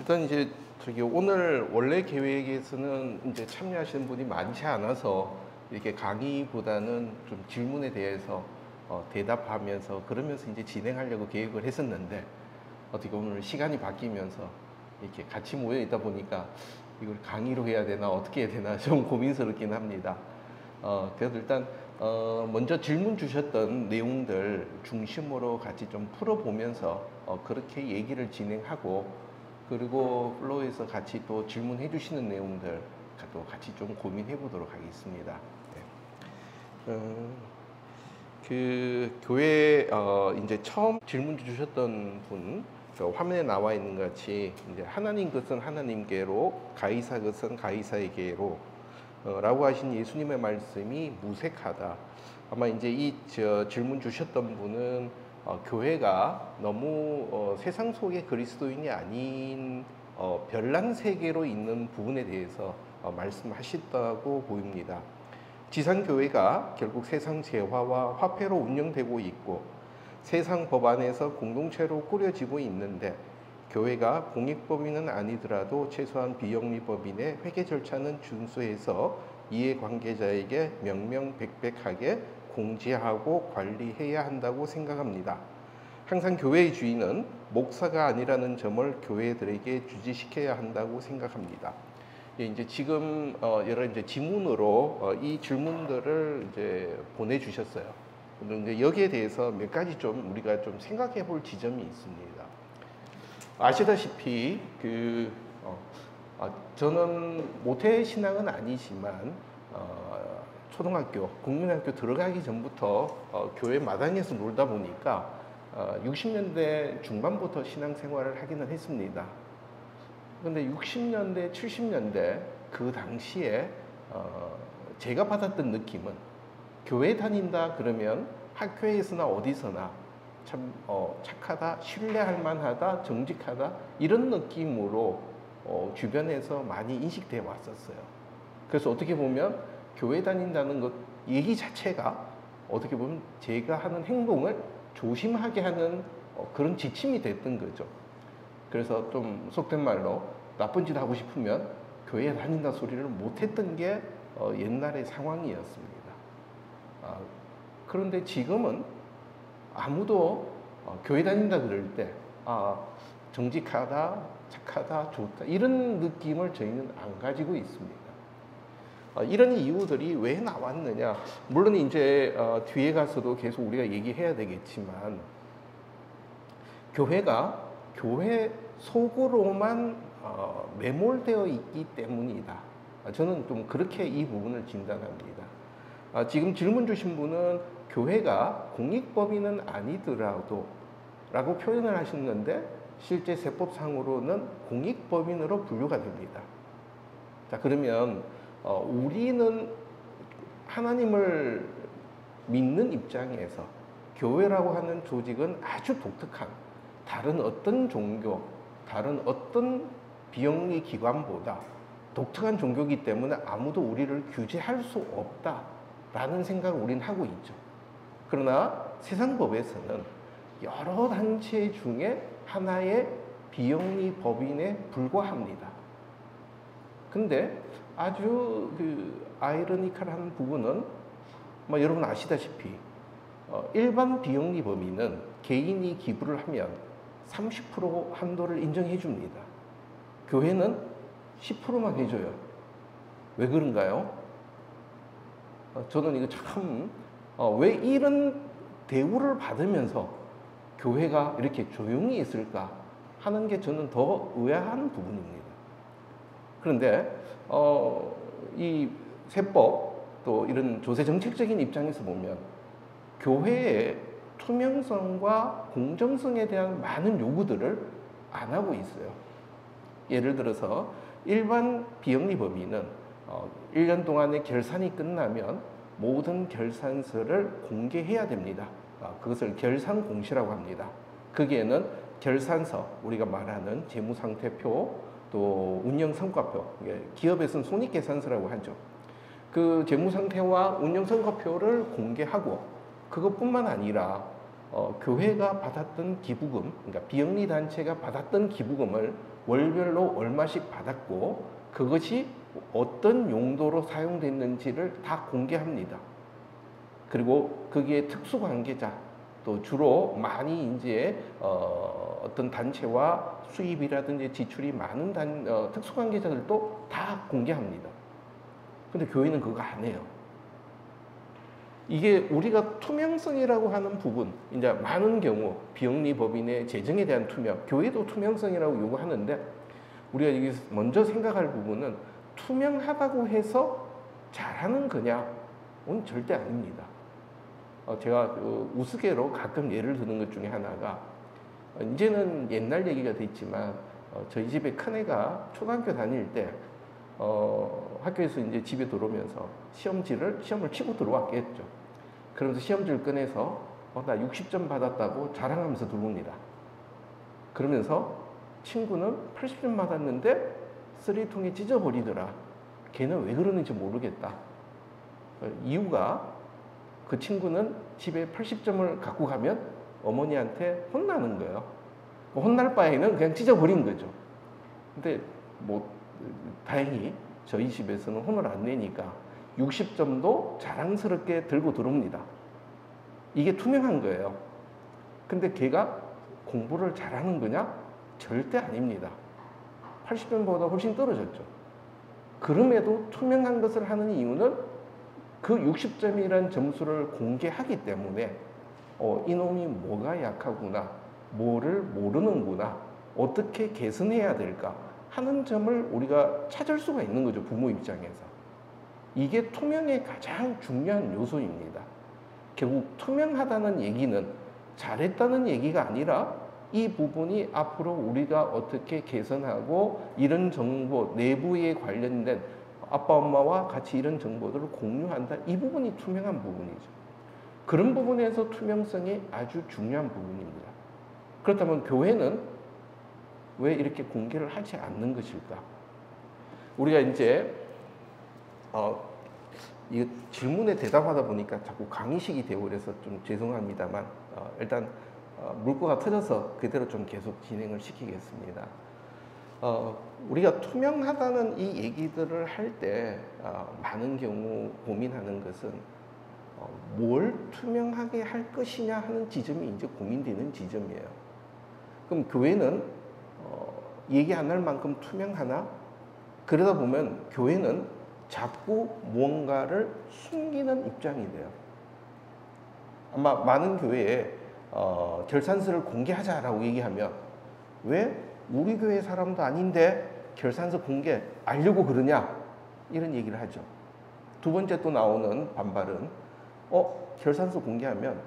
일단 이제 저기 오늘 원래 계획에서는 이제 참여하시는 분이 많지 않아서 이렇게 강의보다는 좀 질문에 대해서 대답하면서 그러면서 이제 진행하려고 계획을 했었는데 어떻게 오늘 시간이 바뀌면서 이렇게 같이 모여 있다 보니까 이걸 강의로 해야 되나 어떻게 해야 되나 좀 고민스럽긴 합니다. 그래도 일단 먼저 질문 주셨던 내용들 중심으로 같이 좀 풀어보면서 그렇게 얘기를 진행하고 그리고 플로우에서 같이 또 질문해 주시는 내용들 또 같이 좀 고민해 보도록 하겠습니다. 네. 그 교회 이제 처음 질문 주셨던 분 화면에 나와 있는 것 같이 이제 하나님 것은 하나님께로 가이사 것은 가이사에게로 라고 하신 예수님의 말씀이 무색하다. 아마 이제 이 질문 주셨던 분은 교회가 너무 세상 속의 그리스도인이 아닌 별난 세계로 있는 부분에 대해서 말씀하셨다고 보입니다. 지상교회가 결국 세상 재화와 화폐로 운영되고 있고 세상 법안에서 공동체로 꾸려지고 있는데 교회가 공익법인은 아니더라도 최소한 비영리법인의 회계 절차는 준수해서 이해관계자에게 명명백백하게 공지하고 관리해야 한다고 생각합니다. 항상 교회의 주인은 목사가 아니라는 점을 교회들에게 주지시켜야 한다고 생각합니다. 이제 지금 여러 이제 지문으로 이 질문들을 이제 보내주셨어요. 그런데 여기에 대해서 몇 가지 좀 우리가 좀 생각해 볼 지점이 있습니다. 아시다시피 저는 모태 신앙은 아니지만 초등학교, 국민학교 들어가기 전부터 교회 마당에서 놀다 보니까 60년대 중반부터 신앙생활을 하기는 했습니다. 그런데 60년대, 70년대 그 당시에 제가 받았던 느낌은 교회 다닌다 그러면 학교에서나 어디서나 참 착하다, 신뢰할 만하다, 정직하다 이런 느낌으로 주변에서 많이 인식되어 왔었어요. 그래서 어떻게 보면 교회 다닌다는 것 얘기 자체가 어떻게 보면 제가 하는 행동을 조심하게 하는 그런 지침이 됐던 거죠. 그래서 좀 속된 말로 나쁜 짓 하고 싶으면 교회 다닌다 소리를 못했던 게 옛날의 상황이었습니다. 그런데 지금은 아무도 교회 다닌다 그럴 때 정직하다, 착하다, 좋다 이런 느낌을 저희는 안 가지고 있습니다. 이런 이유들이 왜 나왔느냐? 물론 이제 뒤에 가서도 계속 우리가 얘기해야 되겠지만 교회가 교회 속으로만 매몰되어 있기 때문이다. 저는 좀 그렇게 이 부분을 진단합니다. 지금 질문 주신 분은 교회가 공익법인은 아니더라도 라고 표현을 하셨는데 실제 세법상으로는 공익법인으로 분류가 됩니다. 자, 그러면 우리는 하나님을 믿는 입장에서 교회라고 하는 조직은 아주 독특한 다른 어떤 종교, 다른 어떤 비영리 기관보다 독특한 종교이기 때문에 아무도 우리를 규제할 수 없다라는 생각을 우리는 하고 있죠. 그러나 세상 법에서는 여러 단체 중에 하나의 비영리 법인에 불과합니다. 근데 아주 아이러니컬한 부분은 여러분 아시다시피 일반 비영리 법인은 개인이 기부를 하면 30% 한도를 인정해 줍니다. 교회는 10%만 해줘요. 왜 그런가요? 저는 이거 참 왜 이런 대우를 받으면서 교회가 이렇게 조용히 있을까 하는 게 저는 더 의아한 부분입니다. 그런데 이 세법 또 이런 조세 정책적인 입장에서 보면 교회의 투명성과 공정성에 대한 많은 요구들을 안 하고 있어요. 예를 들어서 일반 비영리 법인은 1년 동안의 결산이 끝나면 모든 결산서를 공개해야 됩니다. 그것을 결산공시라고 합니다. 거기에는 결산서, 우리가 말하는 재무상태표, 또 운영성과표, 기업에서는 손익계산서라고 하죠. 그 재무상태와 운영성과표를 공개하고 그것뿐만 아니라 교회가 받았던 기부금, 그러니까 비영리 단체가 받았던 기부금을 월별로 얼마씩 받았고 그것이 어떤 용도로 사용됐는지를 다 공개합니다. 그리고 거기에 특수관계자, 또 주로 많이 이제 어떤 단체와 수입이라든지 지출이 많은 특수관계자들도 다 공개합니다. 근데 교회는 그거 안 해요. 이게 우리가 투명성이라고 하는 부분, 이제 많은 경우 비영리 법인의 재정에 대한 투명, 교회도 투명성이라고 요구하는데 우리가 여기서 먼저 생각할 부분은 투명하다고 해서 잘하는 거냐는 절대 아닙니다. 제가 우스개로 가끔 예를 드는 것 중에 하나가 이제는 옛날 얘기가 됐지만 저희 집에 큰애가 초등학교 다닐 때 학교에서 이제 집에 들어오면서 시험을 치고 들어왔겠죠. 그러면서 시험지를 꺼내서 나 60점 받았다고 자랑하면서 들어옵니다. 그러면서 친구는 80점 받았는데 쓰레기통에 찢어버리더라. 걔는 왜 그러는지 모르겠다. 이유가 그 친구는 집에 80점을 갖고 가면 어머니한테 혼나는 거예요. 혼날 바에는 그냥 찢어버린 거죠. 근데 뭐 다행히 저희 집에서는 혼을 안 내니까 60점도 자랑스럽게 들고 들어옵니다. 이게 투명한 거예요. 근데 걔가 공부를 잘하는 거냐? 절대 아닙니다. 80점보다 훨씬 떨어졌죠. 그럼에도 투명한 것을 하는 이유는 그 60점이라는 점수를 공개하기 때문에 이놈이 뭐가 약하구나, 뭐를 모르는구나, 어떻게 개선해야 될까 하는 점을 우리가 찾을 수가 있는 거죠. 부모 입장에서. 이게 투명의 가장 중요한 요소입니다. 결국 투명하다는 얘기는 잘했다는 얘기가 아니라 이 부분이 앞으로 우리가 어떻게 개선하고 이런 정보, 내부에 관련된 아빠, 엄마와 같이 이런 정보들을 공유한다. 이 부분이 투명한 부분이죠. 그런 부분에서 투명성이 아주 중요한 부분입니다. 그렇다면 교회는 왜 이렇게 공개를 하지 않는 것일까? 우리가 이제 이 질문에 대답하다 보니까 자꾸 강의식이 되고 그래서 좀 죄송합니다만 일단 물꼬가 터져서 그대로 좀 계속 진행을 시키겠습니다. 우리가 투명하다는 이 얘기들을 할 때 많은 경우 고민하는 것은 뭘 투명하게 할 것이냐 하는 지점이 이제 고민되는 지점이에요. 그럼 교회는 얘기 안 할 만큼 투명하나? 그러다 보면 교회는 자꾸 무언가를 숨기는 입장이 돼요. 아마 많은 교회에 결산서를 공개하자라고 얘기하면 왜 우리 교회 사람도 아닌데 결산서 공개 알려고 그러냐? 이런 얘기를 하죠. 두 번째 또 나오는 반발은 결산서 공개하면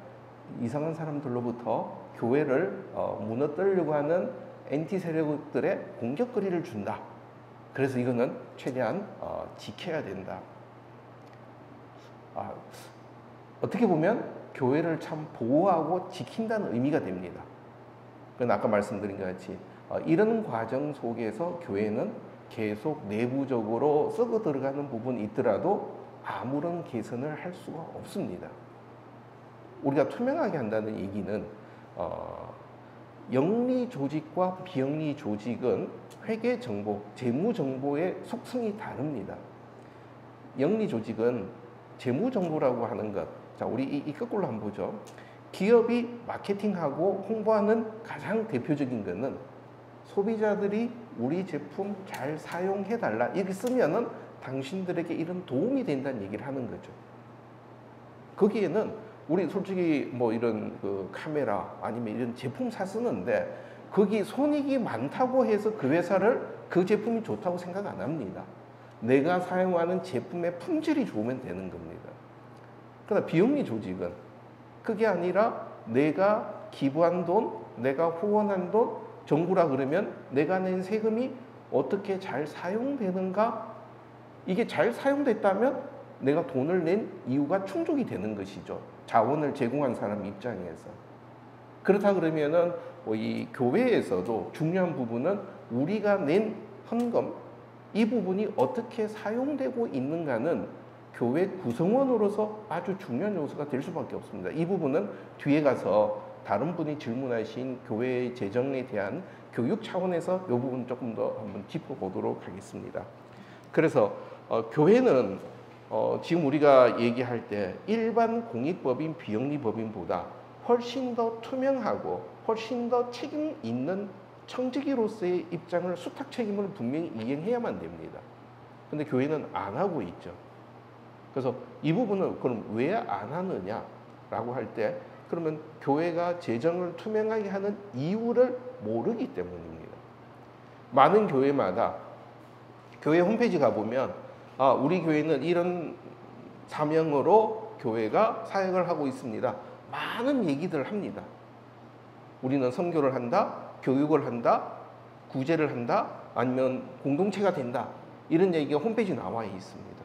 이상한 사람들로부터 교회를 무너뜨리려고 하는 엔티 세력들의 공격거리를 준다. 그래서 이거는 최대한 지켜야 된다. 어떻게 보면 교회를 참 보호하고 지킨다는 의미가 됩니다. 그건 아까 말씀드린 것 같이 이런 과정 속에서 교회는 계속 내부적으로 썩어 들어가는 부분이 있더라도 아무런 개선을 할 수가 없습니다. 우리가 투명하게 한다는 얘기는 영리 조직과 비영리 조직은 회계 정보, 재무 정보의 속성이 다릅니다. 영리 조직은 재무 정보라고 하는 것, 자 우리 이 거꾸로 한번 보죠. 기업이 마케팅하고 홍보하는 가장 대표적인 것은 소비자들이 우리 제품 잘 사용해달라 이렇게 쓰면은 당신들에게 이런 도움이 된다는 얘기를 하는 거죠. 거기에는 우리 솔직히 뭐 이런 그 카메라 아니면 이런 제품 쓰는데 거기 손익이 많다고 해서 그 회사를 그 제품이 좋다고 생각 안 합니다. 내가 사용하는 제품의 품질이 좋으면 되는 겁니다. 그러나 비영리 조직은 그게 아니라 내가 기부한 돈, 내가 후원한 돈, 정부라 그러면 내가 낸 세금이 어떻게 잘 사용되는가? 이게 잘 사용됐다면 내가 돈을 낸 이유가 충족이 되는 것이죠. 자원을 제공한 사람 입장에서. 그렇다 그러면은 이 교회에서도 중요한 부분은 우리가 낸 헌금, 이 부분이 어떻게 사용되고 있는가는 교회 구성원으로서 아주 중요한 요소가 될 수밖에 없습니다. 이 부분은 뒤에 가서 다른 분이 질문하신 교회의 재정에 대한 교육 차원에서 이 부분 조금 더 한번 짚어보도록 하겠습니다. 그래서 교회는 지금 우리가 얘기할 때 일반 공익법인 비영리법인보다 훨씬 더 투명하고 훨씬 더 책임 있는 청지기로서의 입장을 수탁 책임을 분명히 이행해야만 됩니다. 근데 교회는 안 하고 있죠. 그래서 이 부분은 그럼 왜 안 하느냐라고 할 때 그러면 교회가 재정을 투명하게 하는 이유를 모르기 때문입니다. 많은 교회마다 교회 홈페이지 가보면 우리 교회는 이런 사명으로 교회가 사역을 하고 있습니다. 많은 얘기들을 합니다. 우리는 선교를 한다, 교육을 한다, 구제를 한다, 아니면 공동체가 된다. 이런 얘기가 홈페이지에 나와 있습니다.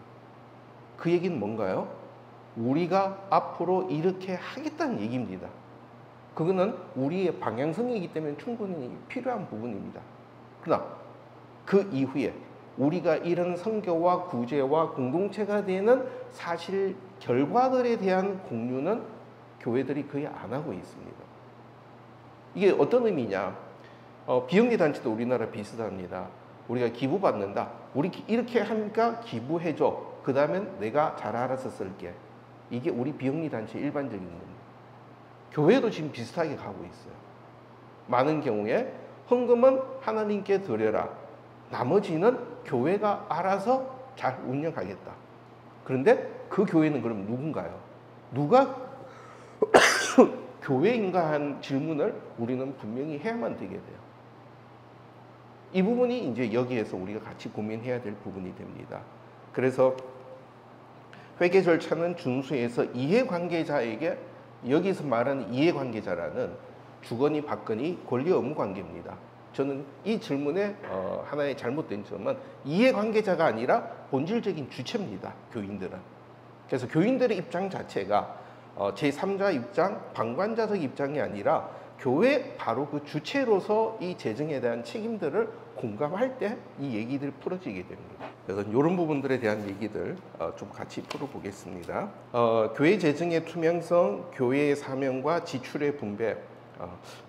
그 얘기는 뭔가요? 우리가 앞으로 이렇게 하겠다는 얘기입니다. 그거는 우리의 방향성이기 때문에 충분히 필요한 부분입니다. 그러나 그 이후에 우리가 이런 선교와 구제와 공동체가 되는 사실 결과들에 대한 공유는 교회들이 거의 안 하고 있습니다. 이게 어떤 의미냐? 비영리 단체도 우리나라 비슷합니다. 우리가 기부 받는다. 우리 이렇게 하니까 기부해줘. 그 다음엔 내가 잘 알아서 쓸게. 이게 우리 비영리 단체 일반적인 겁니다. 교회도 지금 비슷하게 가고 있어요. 많은 경우에 헌금은 하나님께 드려라. 나머지는 교회가 알아서 잘 운영하겠다. 그런데 그 교회는 그럼 누군가요? 누가 교회인가 한 질문을 우리는 분명히 해야만 되게 돼요. 이 부분이 이제 여기에서 우리가 같이 고민해야 될 부분이 됩니다. 그래서 회계 절차는 준수해서 이해관계자에게, 여기서 말하는 이해관계자라는 주거니 받거니 권리 의무 관계입니다. 저는 이 질문의 하나의 잘못된 점은 이해관계자가 아니라 본질적인 주체입니다. 교인들은. 그래서 교인들의 입장 자체가 제3자 입장, 방관자적 입장이 아니라 교회 바로 그 주체로서 이 재정에 대한 책임들을 공감할 때 이 얘기들이 풀어지게 됩니다. 그래서 이런 부분들에 대한 얘기들 좀 같이 풀어보겠습니다. 교회 재정의 투명성, 교회의 사명과 지출의 분배.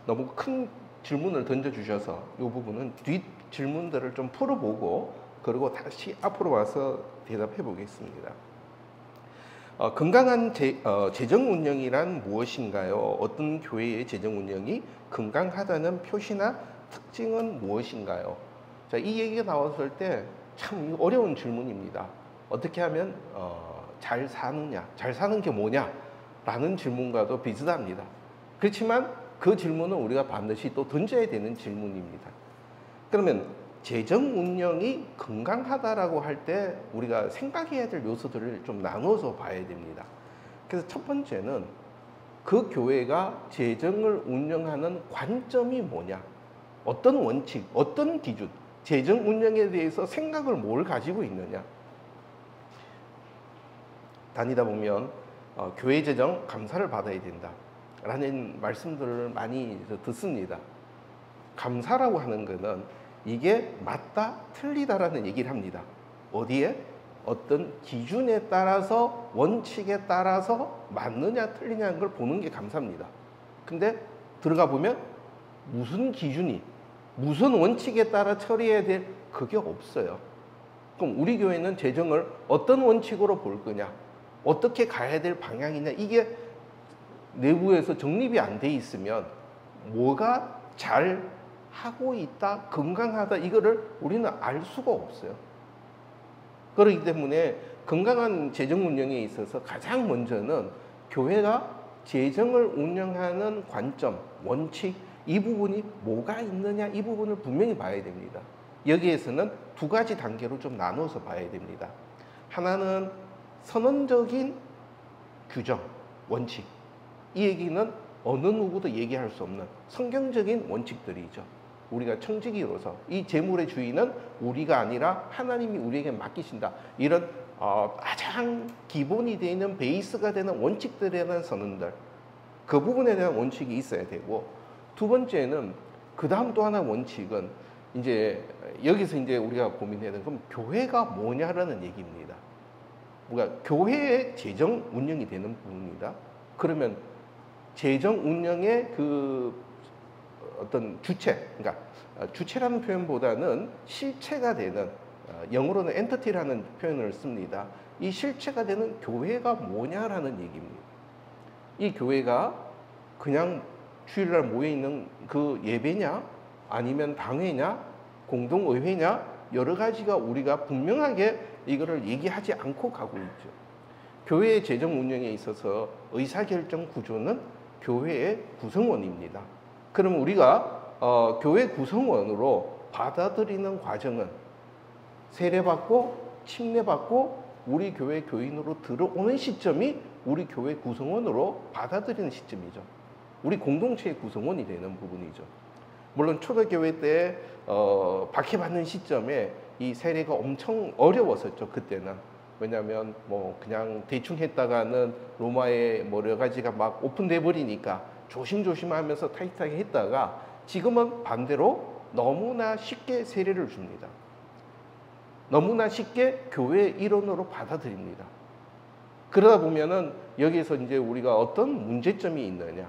너무 큰 질문을 던져주셔서 이 부분은 뒷 질문들을 좀 풀어보고 그리고 다시 앞으로 와서 대답해 보겠습니다. 건강한 재정 운영이란 무엇인가요? 어떤 교회의 재정 운영이 건강하다는 표시나 특징은 무엇인가요? 자, 이 얘기가 나왔을 때 참 어려운 질문입니다. 어떻게 하면 잘 사느냐, 잘 사는 게 뭐냐? 라는 질문과도 비슷합니다. 그렇지만 그 질문은 우리가 반드시 또 던져야 되는 질문입니다. 그러면 재정 운영이 건강하다라고 할 때 우리가 생각해야 될 요소들을 좀 나눠서 봐야 됩니다. 그래서 첫 번째는 그 교회가 재정을 운영하는 관점이 뭐냐, 어떤 원칙, 어떤 기준, 재정 운영에 대해서 생각을 뭘 가지고 있느냐. 다니다 보면 교회 재정 감사를 받아야 된다 라는 말씀들을 많이 듣습니다. 감사라고 하는 것은 이게 맞다, 틀리다라는 얘기를 합니다. 어디에? 어떤 기준에 따라서, 원칙에 따라서 맞느냐, 틀리냐는 걸 보는 게 감사입니다. 근데 들어가 보면 무슨 기준이, 무슨 원칙에 따라 처리해야 될 그게 없어요. 그럼 우리 교회는 재정을 어떤 원칙으로 볼 거냐, 어떻게 가야 될 방향이냐, 이게 내부에서 정립이 안 돼 있으면 뭐가 잘 하고 있다, 건강하다, 이거를 우리는 알 수가 없어요. 그렇기 때문에 건강한 재정 운영에 있어서 가장 먼저는 교회가 재정을 운영하는 관점, 원칙, 이 부분이 뭐가 있느냐, 이 부분을 분명히 봐야 됩니다. 여기에서는 두 가지 단계로 좀 나눠서 봐야 됩니다. 하나는 선언적인 규정, 원칙. 이 얘기는 어느 누구도 얘기할 수 없는 성경적인 원칙들이죠. 우리가 청지기로서 이 재물의 주인은 우리가 아니라 하나님이 우리에게 맡기신다. 이런 가장 기본이 되는 베이스가 되는 원칙들에 대한 선언들, 그 부분에 대한 원칙이 있어야 되고, 두 번째는 그 다음 또 하나의 원칙은 이제 여기서 이제 우리가 고민해야 되는 건 교회가 뭐냐라는 얘기입니다. 우리가 교회의 재정 운영이 되는 부분입니다. 그러면 재정 운영의 그 어떤 주체, 그러니까 주체라는 표현보다는 실체가 되는 영어로는 엔티티라는 표현을 씁니다. 이 실체가 되는 교회가 뭐냐라는 얘기입니다. 이 교회가 그냥 주일날 모여 있는 그 예배냐, 아니면 당회냐, 공동의회냐, 여러 가지가 우리가 분명하게 이거를 얘기하지 않고 가고 있죠. 교회의 재정 운영에 있어서 의사결정 구조는 교회의 구성원입니다. 그럼 우리가 교회 구성원으로 받아들이는 과정은 세례받고 침례받고 우리 교회 교인으로 들어오는 시점이 우리 교회 구성원으로 받아들이는 시점이죠. 우리 공동체의 구성원이 되는 부분이죠. 물론 초대교회 때 박해받는 시점에 이 세례가 엄청 어려웠었죠. 그때는. 왜냐하면 뭐 그냥 대충 했다가는 로마의 뭐 여러 가지가 막 오픈돼 버리니까 조심조심하면서 타이트하게 했다가 지금은 반대로 너무나 쉽게 세례를 줍니다. 너무나 쉽게 교회의 일원으로 받아들입니다. 그러다 보면은 여기에서 이제 우리가 어떤 문제점이 있느냐.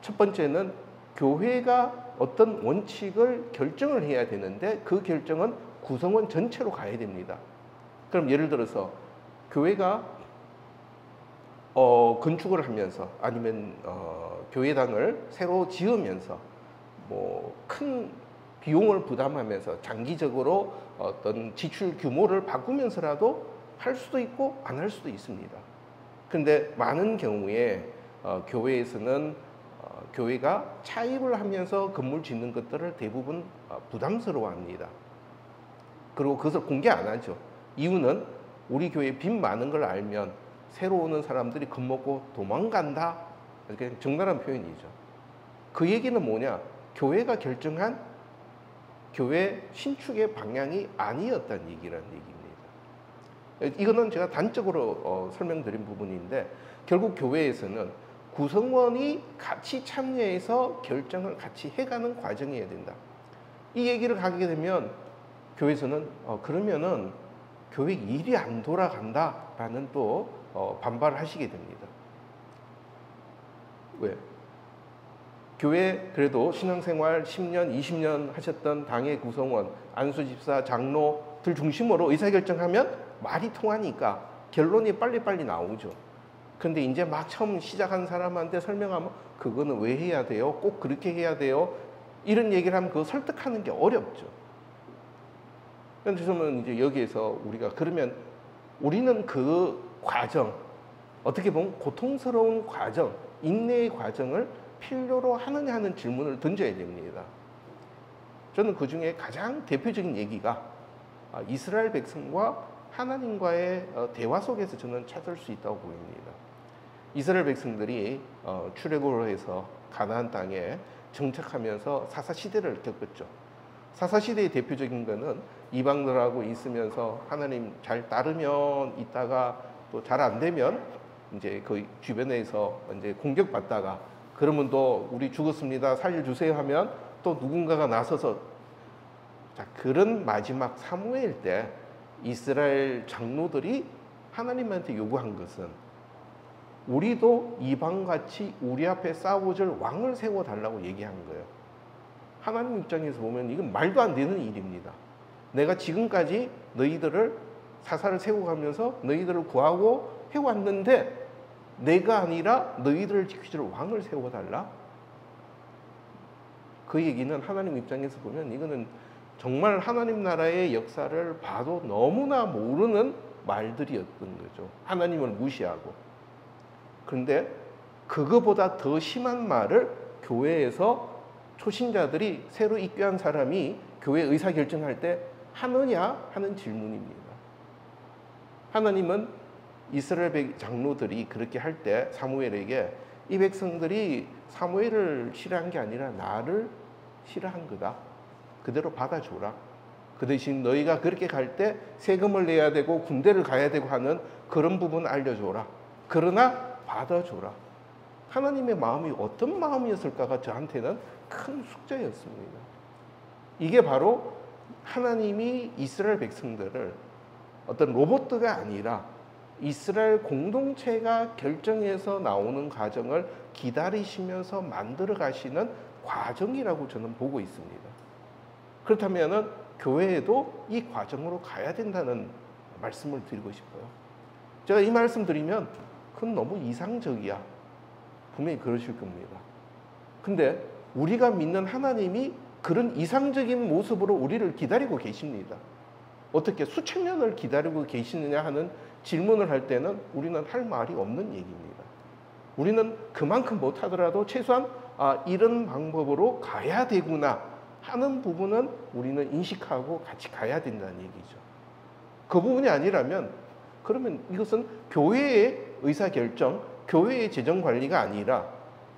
첫 번째는 교회가 어떤 원칙을 결정을 해야 되는데 그 결정은 구성원 전체로 가야 됩니다. 그럼 예를 들어서 교회가 건축을 하면서 아니면 교회당을 새로 지으면서 뭐 큰 비용을 부담하면서 장기적으로 어떤 지출 규모를 바꾸면서라도 할 수도 있고 안 할 수도 있습니다. 그런데 많은 경우에 교회에서는 교회가 차입을 하면서 건물 짓는 것들을 대부분 부담스러워합니다. 그리고 그것을 공개 안 하죠. 이유는 우리 교회에 빚 많은 걸 알면 새로 오는 사람들이 겁먹고 도망간다. 이렇게 적나라한 표현이죠. 그 얘기는 뭐냐? 교회가 결정한 교회 신축의 방향이 아니었다는 얘기라는 얘기입니다. 이거는 제가 단적으로 설명드린 부분인데 결국 교회에서는 구성원이 같이 참여해서 결정을 같이 해가는 과정이어야 된다. 이 얘기를 하게 되면 교회에서는 그러면은 교회 일이 안 돌아간다라는 또 반발을 하시게 됩니다. 왜? 교회 그래도 신앙생활 10년, 20년 하셨던 당의 구성원, 안수집사, 장로들 중심으로 의사결정하면 말이 통하니까 결론이 빨리빨리 나오죠. 근데 이제 막 처음 시작한 사람한테 설명하면 그거는 왜 해야 돼요? 꼭 그렇게 해야 돼요? 이런 얘기를 하면 그거 설득하는 게 어렵죠. 그래서 이제 여기에서 우리가 그러면 우리는 그 과정, 어떻게 보면 고통스러운 과정, 인내의 과정을 필요로 하느냐 하는 질문을 던져야 됩니다. 저는 그 중에 가장 대표적인 얘기가 이스라엘 백성과 하나님과의 대화 속에서 저는 찾을 수 있다고 보입니다. 이스라엘 백성들이 출애굽을 해서 가나안 땅에 정착하면서 사사시대를 겪었죠. 사사시대의 대표적인 거는 이방들하고 있으면서 하나님 잘 따르면 있다가 또 잘 안 되면 이제 그 주변에서 이제 공격받다가 그러면 또 우리 죽었습니다. 살려주세요 하면 또 누군가가 나서서 자, 그런 마지막 사무엘 때 이스라엘 장로들이 하나님한테 요구한 것은 우리도 이방같이 우리 앞에 싸워줄 왕을 세워달라고 얘기한 거예요. 하나님 입장에서 보면 이건 말도 안 되는 일입니다. 내가 지금까지 너희들을 사사를 세워가면서 너희들을 구하고 해왔는데 내가 아니라 너희들을 지켜줄 왕을 세워달라? 그 얘기는 하나님 입장에서 보면 이거는 정말 하나님 나라의 역사를 봐도 너무나 모르는 말들이었던 거죠. 하나님을 무시하고. 그런데 그거보다 더 심한 말을 교회에서 초신자들이 새로 입교한 사람이 교회 의사결정할 때 하느냐 하는 질문입니다. 하나님은 이스라엘 장로들이 그렇게 할 때 사무엘에게 이 백성들이 사무엘을 싫어한 게 아니라 나를 싫어한 거다. 그대로 받아줘라. 그 대신 너희가 그렇게 갈 때 세금을 내야 되고 군대를 가야 되고 하는 그런 부분 알려줘라. 그러나 받아줘라. 하나님의 마음이 어떤 마음이었을까가 저한테는 큰 숙제였습니다. 이게 바로 하나님이 이스라엘 백성들을 어떤 로봇가 아니라 이스라엘 공동체가 결정해서 나오는 과정을 기다리시면서 만들어 가시는 과정이라고 저는 보고 있습니다. 그렇다면은 교회에도 이 과정으로 가야 된다는 말씀을 드리고 싶어요. 제가 이 말씀 드리면 그건 너무 이상적이야. 분명히 그러실 겁니다. 근데 우리가 믿는 하나님이 그런 이상적인 모습으로 우리를 기다리고 계십니다. 어떻게 수천 년을 기다리고 계시느냐 하는 질문을 할 때는 우리는 할 말이 없는 얘기입니다. 우리는 그만큼 못하더라도 최소한 이런 방법으로 가야 되구나 하는 부분은 우리는 인식하고 같이 가야 된다는 얘기죠. 그 부분이 아니라면 그러면 이것은 교회의 의사결정, 교회의 재정관리가 아니라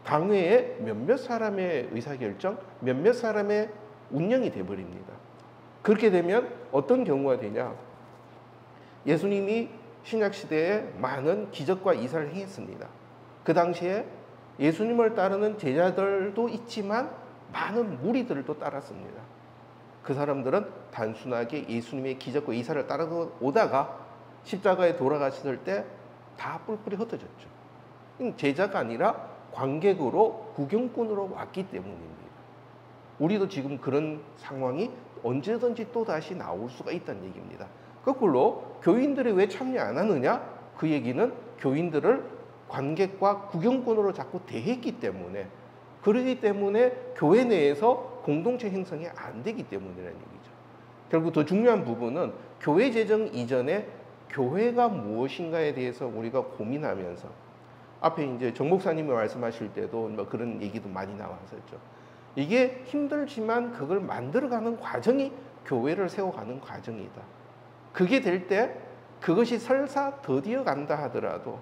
당회의 몇몇 사람의 의사결정, 몇몇 사람의 운영이 되어버립니다. 그렇게 되면 어떤 경우가 되냐? 예수님이 신약시대에 많은 기적과 이사를 행했습니다. 그 당시에 예수님을 따르는 제자들도 있지만 많은 무리들도 따랐습니다. 그 사람들은 단순하게 예수님의 기적과 이사를 따라오다가 십자가에 돌아가셨을 때 다 뿔뿔이 흩어졌죠. 제자가 아니라 관객으로 구경꾼으로 왔기 때문입니다. 우리도 지금 그런 상황이 언제든지 또다시 나올 수가 있다는 얘기입니다. 거꾸로 교인들이 왜 참여 안 하느냐? 그 얘기는 교인들을 관객과 구경꾼으로 자꾸 대했기 때문에, 그러기 때문에 교회 내에서 공동체 형성이 안 되기 때문이라는 얘기죠. 결국 더 중요한 부분은 교회 재정 이전에 교회가 무엇인가에 대해서 우리가 고민하면서, 앞에 이제 정 목사님이 말씀하실 때도 뭐 그런 얘기도 많이 나왔었죠. 이게 힘들지만 그걸 만들어가는 과정이 교회를 세워가는 과정이다. 그게 될 때 그것이 설사 더디어 간다 하더라도,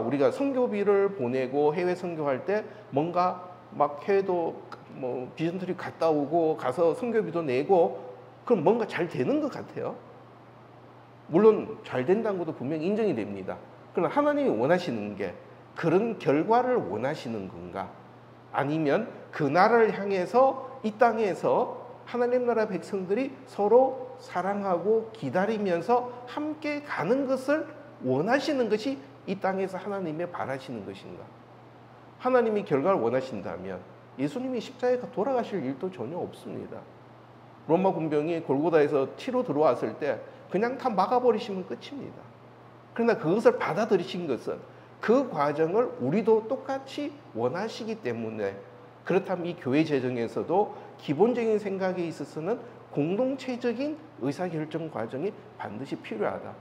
우리가 선교비를 보내고 해외 선교할 때 뭔가 막 해외도 뭐 비전트리 갔다 오고 가서 선교비도 내고 그럼 뭔가 잘 되는 것 같아요. 물론 잘 된다는 것도 분명히 인정이 됩니다. 그러나 하나님이 원하시는 게 그런 결과를 원하시는 건가? 아니면 그 나라를 향해서 이 땅에서 하나님 나라 백성들이 서로 사랑하고 기다리면서 함께 가는 것을 원하시는 것이 이 땅에서 하나님이 바라시는 것인가? 하나님이 결과를 원하신다면 예수님이 십자가에 돌아가실 일도 전혀 없습니다. 로마 군병이 골고다에서 치러 들어왔을 때 그냥 다 막아버리시면 끝입니다. 그러나 그것을 받아들이신 것은 그 과정을 우리도 똑같이 원하시기 때문에, 그렇다면 이 교회 재정에서도 기본적인 생각에 있어서는 공동체적인 의사결정 과정이 반드시 필요하다.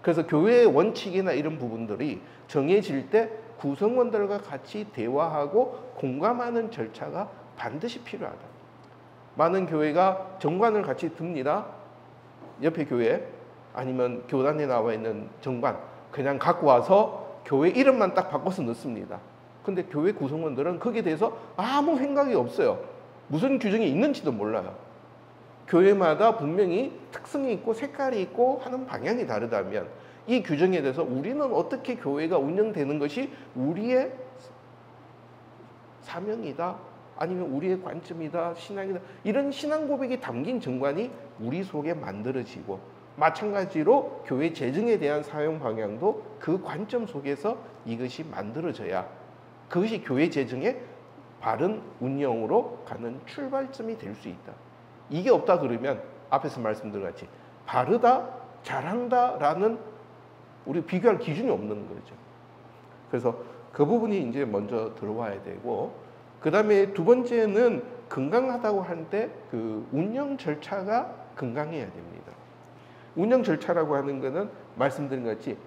그래서 교회의 원칙이나 이런 부분들이 정해질 때 구성원들과 같이 대화하고 공감하는 절차가 반드시 필요하다. 많은 교회가 정관을 같이 듭니다. 옆에 교회 아니면 교단에 나와 있는 정관 그냥 갖고 와서 교회 이름만 딱 바꿔서 넣습니다. 근데 교회 구성원들은 거기에 대해서 아무 생각이 없어요. 무슨 규정이 있는지도 몰라요. 교회마다 분명히 특성이 있고 색깔이 있고 하는 방향이 다르다면 이 규정에 대해서 우리는 어떻게 교회가 운영되는 것이 우리의 사명이다, 아니면 우리의 관점이다, 신앙이다, 이런 신앙 고백이 담긴 정관이 우리 속에 만들어지고, 마찬가지로 교회 재정에 대한 사용 방향도 그 관점 속에서 이것이 만들어져야 그것이 교회 재정의 바른 운영으로 가는 출발점이 될 수 있다. 이게 없다 그러면 앞에서 말씀드린 같이 바르다, 잘한다라는 우리 비교할 기준이 없는 거죠. 그래서 그 부분이 이제 먼저 들어와야 되고, 그 다음에 두 번째는 건강하다고 하는데 그 운영 절차가 건강해야 됩니다. 운영 절차라고 하는 것은 말씀드린 것 같이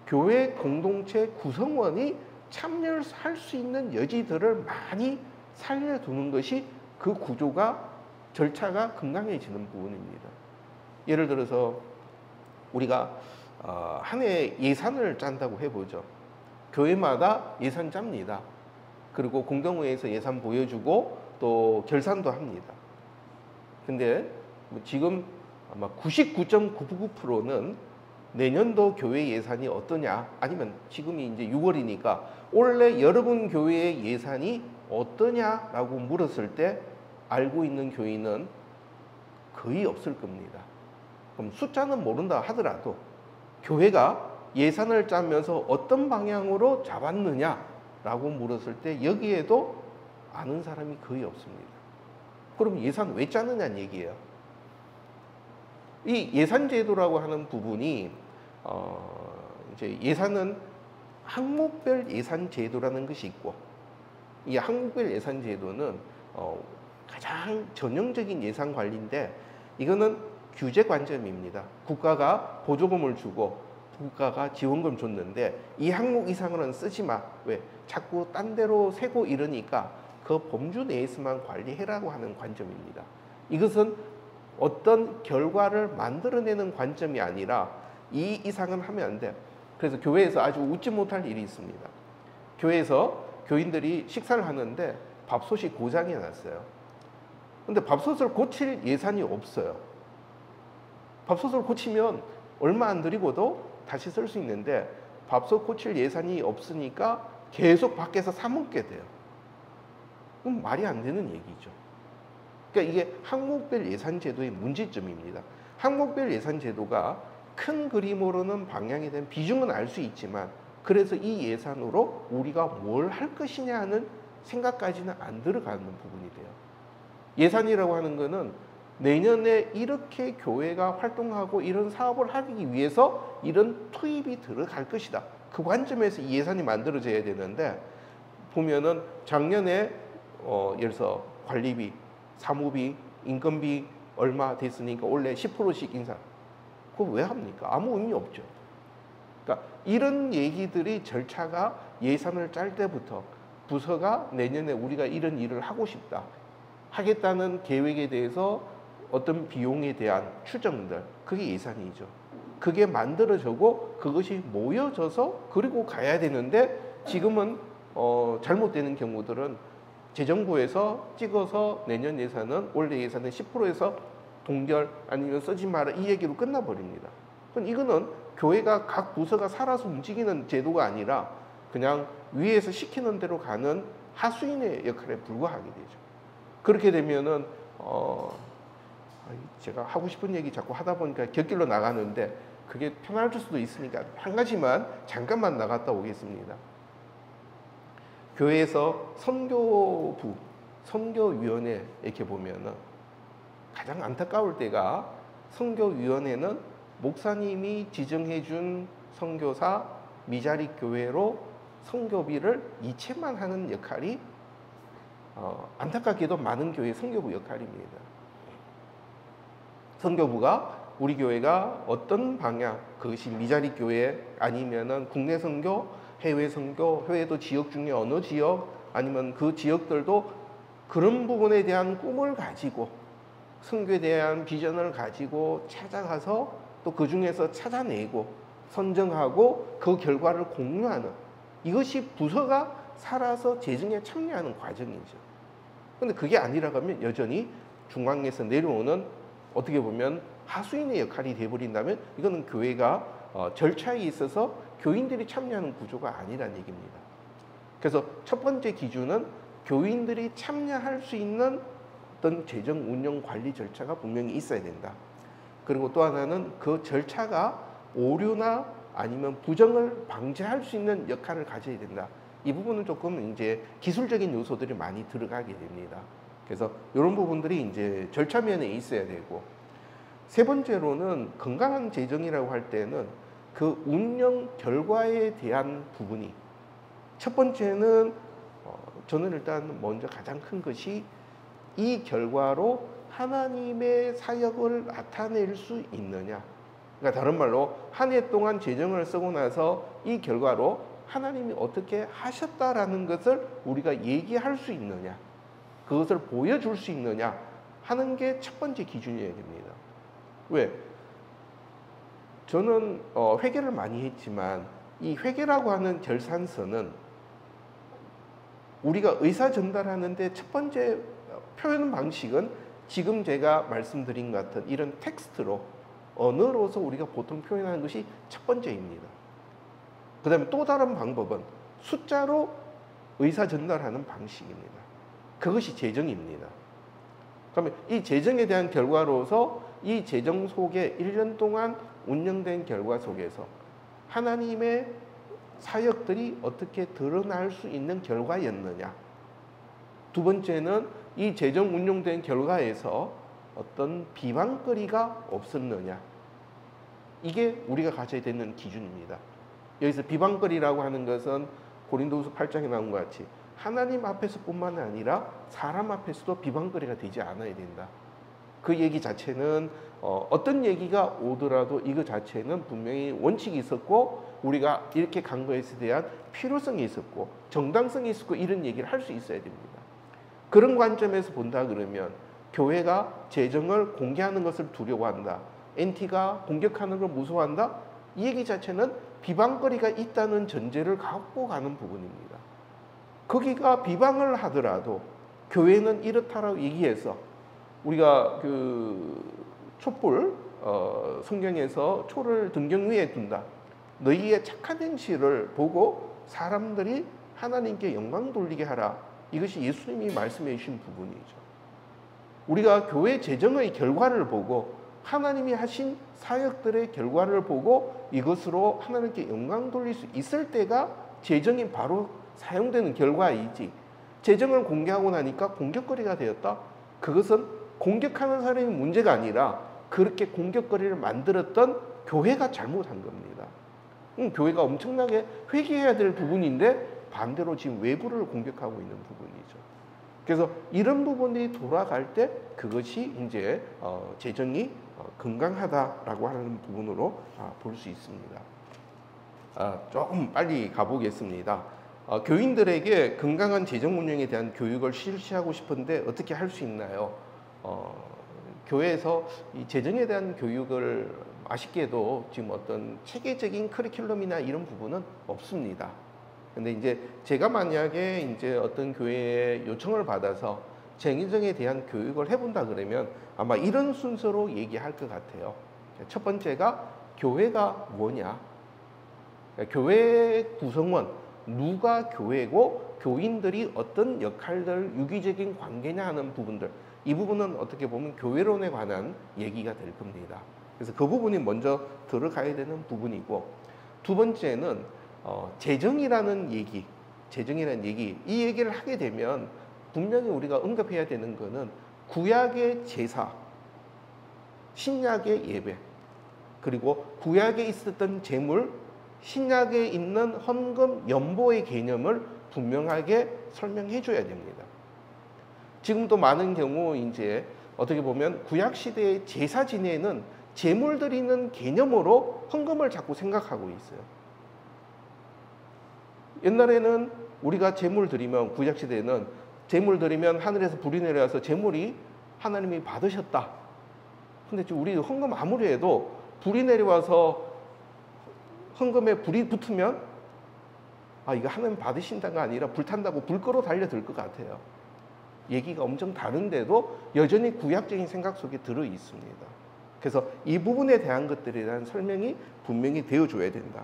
교회 공동체 구성원이 참여할 수 있는 여지들을 많이 살려두는 것이 그 구조가, 절차가 건강해지는 부분입니다. 예를 들어서 우리가 한 해 예산을 짠다고 해보죠. 교회마다 예산 짭니다. 그리고 공동회에서 예산 보여주고 또 결산도 합니다. 근데 지금 아마 99.99%는 내년도 교회 예산이 어떠냐, 아니면 지금이 이제 6월이니까 올해 여러분 교회의 예산이 어떠냐라고 물었을 때 알고 있는 교인은 거의 없을 겁니다. 그럼 숫자는 모른다 하더라도 교회가 예산을 짜면서 어떤 방향으로 잡았느냐라고 물었을 때 여기에도 아는 사람이 거의 없습니다. 그럼 예산 왜 짜느냐는 얘기예요. 이 예산제도라고 하는 부분이 이제 예산은 항목별 예산제도라는 것이 있고, 이 항목별 예산제도는 가장 전형적인 예산 관리인데, 이거는 규제 관점입니다. 국가가 보조금을 주고 국가가 지원금 줬는데 이 항목 이상으로는 쓰지 마. 왜? 자꾸 딴 데로 세고 이러니까 그 범주 내에서만 관리해라고 하는 관점입니다. 이것은 어떤 결과를 만들어내는 관점이 아니라 이 이상은 하면 안 돼. 그래서 교회에서 아주 웃지 못할 일이 있습니다. 교회에서 교인들이 식사를 하는데 밥솥이 고장이 났어요. 근데 밥솥을 고칠 예산이 없어요. 밥솥을 고치면 얼마 안 들이고도 다시 쓸 수 있는데 밥솥 고칠 예산이 없으니까 계속 밖에서 사 먹게 돼요. 그럼 말이 안 되는 얘기죠. 그러니까 이게 항목별 예산제도의 문제점입니다. 항목별 예산제도가 큰 그림으로는 방향에 대한 비중은 알 수 있지만, 그래서 이 예산으로 우리가 뭘 할 것이냐 하는 생각까지는 안 들어가는 부분이 돼요. 예산이라고 하는 거는 내년에 이렇게 교회가 활동하고 이런 사업을 하기 위해서 이런 투입이 들어갈 것이다. 그 관점에서 이 예산이 만들어져야 되는데, 보면은 작년에 예를 들어서 관리비, 사무비, 인건비 얼마 됐으니까 올해 10%씩 인상. 그거 왜 합니까? 아무 의미 없죠. 그러니까 이런 얘기들이 절차가 예산을 짤 때부터 부서가 내년에 우리가 이런 일을 하고 싶다 하겠다는 계획에 대해서 어떤 비용에 대한 추정들, 그게 예산이죠. 그게 만들어지고 그것이 모여져서 그리고 가야 되는데, 지금은 잘못되는 경우들은 재정부에서 찍어서 내년 예산은 올해 예산은 10%에서 동결 아니면 쓰지 마라 이 얘기로 끝나버립니다. 그럼 이거는 교회가 각 부서가 살아서 움직이는 제도가 아니라 그냥 위에서 시키는 대로 가는 하수인의 역할에 불과하게 되죠. 그렇게 되면은 제가 하고 싶은 얘기 자꾸 하다 보니까 곁길로 나가는데 그게 편할 수도 있으니까 한 가지만 잠깐만 나갔다 오겠습니다. 교회에서 선교부, 선교위원회 이렇게 보면은 가장 안타까울 때가, 선교위원회는 목사님이 지정해준 선교사 미자립 교회로 선교비를 이체만 하는 역할이 안타깝게도 많은 교회 선교부 역할입니다. 선교부가 우리 교회가 어떤 방향, 그것이 미자립 교회 아니면은 국내 선교, 해외 선교, 해외도 지역 중에 어느 지역 아니면 그 지역들도 그런 부분에 대한 꿈을 가지고 선교에 대한 비전을 가지고 찾아가서 또 그 중에서 찾아내고 선정하고 그 결과를 공유하는, 이것이 부서가 살아서 재정에 참여하는 과정이죠. 근데 그게 아니라 가면 여전히 중앙에서 내려오는 어떻게 보면 하수인의 역할이 돼버린다면 이거는 교회가 절차에 있어서 교인들이 참여하는 구조가 아니라는 얘기입니다. 그래서 첫 번째 기준은 교인들이 참여할 수 있는 어떤 재정 운영 관리 절차가 분명히 있어야 된다. 그리고 또 하나는 그 절차가 오류나 아니면 부정을 방지할 수 있는 역할을 가져야 된다. 이 부분은 조금 이제 기술적인 요소들이 많이 들어가게 됩니다. 그래서 이런 부분들이 이제 절차 면에 있어야 되고, 세 번째로는 건강한 재정이라고 할 때는 그 운영 결과에 대한 부분이, 첫 번째는 저는 일단 먼저 가장 큰 것이 이 결과로 하나님의 사역을 나타낼 수 있느냐. 그러니까 다른 말로 한 해 동안 재정을 쓰고 나서 이 결과로 하나님이 어떻게 하셨다라는 것을 우리가 얘기할 수 있느냐, 그것을 보여줄 수 있느냐 하는 게 첫 번째 기준이어야 됩니다. 왜? 저는 회계를 많이 했지만 이 회계라고 하는 결산서는 우리가 의사 전달하는데 첫 번째 표현 방식은 지금 제가 말씀드린 것 같은 이런 텍스트로, 언어로서 우리가 보통 표현하는 것이 첫 번째입니다. 그 다음에 또 다른 방법은 숫자로 의사 전달하는 방식입니다. 그것이 재정입니다. 그러면 이 재정에 대한 결과로서 이 재정 속에 1년 동안 운영된 결과 속에서 하나님의 사역들이 어떻게 드러날 수 있는 결과였느냐. 두 번째는 이 재정 운용된 결과에서 어떤 비방거리가 없었느냐. 이게 우리가 가져야 되는 기준입니다. 여기서 비방거리라고 하는 것은 고린도후서 8장에 나온 것 같이 하나님 앞에서뿐만 아니라 사람 앞에서도 비방거리가 되지 않아야 된다. 그 얘기 자체는 어떤 얘기가 오더라도 이거 자체는 분명히 원칙이 있었고 우리가 이렇게 간 것에 대한 필요성이 있었고 정당성이 있었고 이런 얘기를 할 수 있어야 됩니다. 그런 관점에서 본다 그러면 교회가 재정을 공개하는 것을 두려워한다. NT가 공격하는 걸 무서워한다. 이 얘기 자체는 비방거리가 있다는 전제를 갖고 가는 부분입니다. 거기가 비방을 하더라도 교회는 이렇다라고 얘기해서 우리가 그 촛불 성경에서 초를 등경 위에 둔다. 너희의 착한 행실을 보고 사람들이 하나님께 영광 돌리게 하라. 이것이 예수님이 말씀해 주신 부분이죠. 우리가 교회 재정의 결과를 보고 하나님이 하신 사역들의 결과를 보고 이것으로 하나님께 영광 돌릴 수 있을 때가 재정이 바로 사용되는 결과이지 재정을 공개하고 나니까 공격거리가 되었다. 그것은 공격하는 사람이 문제가 아니라 그렇게 공격거리를 만들었던 교회가 잘못한 겁니다. 교회가 엄청나게 회개해야 될 부분인데 반대로 지금 외부를 공격하고 있는 부분이죠. 그래서 이런 부분이 돌아갈 때 그것이 이제 재정이 건강하다라고 하는 부분으로 볼 수 있습니다. 조금 빨리 가보겠습니다. 교인들에게 건강한 재정 운영에 대한 교육을 실시하고 싶은데 어떻게 할 수 있나요? 교회에서 이 재정에 대한 교육을 아쉽게도 지금 어떤 체계적인 커리큘럼이나 이런 부분은 없습니다. 근데 이제 제가 만약에 이제 어떤 교회에 요청을 받아서 재정에 대한 교육을 해본다 그러면 아마 이런 순서로 얘기할 것 같아요. 첫 번째가 교회가 뭐냐? 교회 구성원, 누가 교회고 교인들이 어떤 역할들, 유기적인 관계냐 하는 부분들. 이 부분은 어떻게 보면 교회론에 관한 얘기가 될 겁니다. 그래서 그 부분이 먼저 들어가야 되는 부분이고 두 번째는 재정이라는 얘기, 이 얘기를 하게 되면 분명히 우리가 언급해야 되는 거는 구약의 제사, 신약의 예배, 그리고 구약에 있었던 제물, 신약에 있는 헌금, 연보의 개념을 분명하게 설명해 줘야 됩니다. 지금도 많은 경우 이제 어떻게 보면 구약 시대의 제사 지내는 제물 드리는 개념으로 헌금을 자꾸 생각하고 있어요. 옛날에는 우리가 제물 드리면 구약 시대에는 제물 드리면 하늘에서 불이 내려와서 제물이 하나님이 받으셨다. 근데 지금 우리 헌금 아무리 해도 불이 내려와서 헌금에 불이 붙으면 이거 하나님 받으신다가 아니라 불탄다고 불 끄러 달려들 것 같아요. 얘기가 엄청 다른데도 여전히 구약적인 생각 속에 들어 있습니다. 그래서 이 부분에 대한 것들에 대한 설명이 분명히 되어줘야 된다.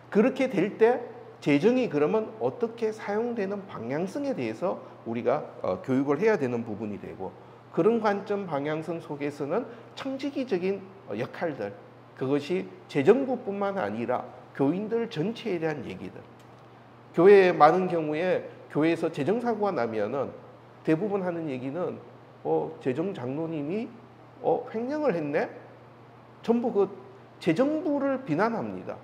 그렇게 될 때 재정이 그러면 어떻게 사용되는 방향성에 대해서 우리가 교육을 해야 되는 부분이 되고 그런 관점 방향성 속에서는 청지기적인 역할들 그것이 재정부뿐만 아니라 교인들 전체에 대한 얘기들 교회의 많은 경우에 교회에서 재정사고가 나면은 대부분 하는 얘기는 재정장로님이 횡령을 했네? 전부 그 재정부를 비난합니다.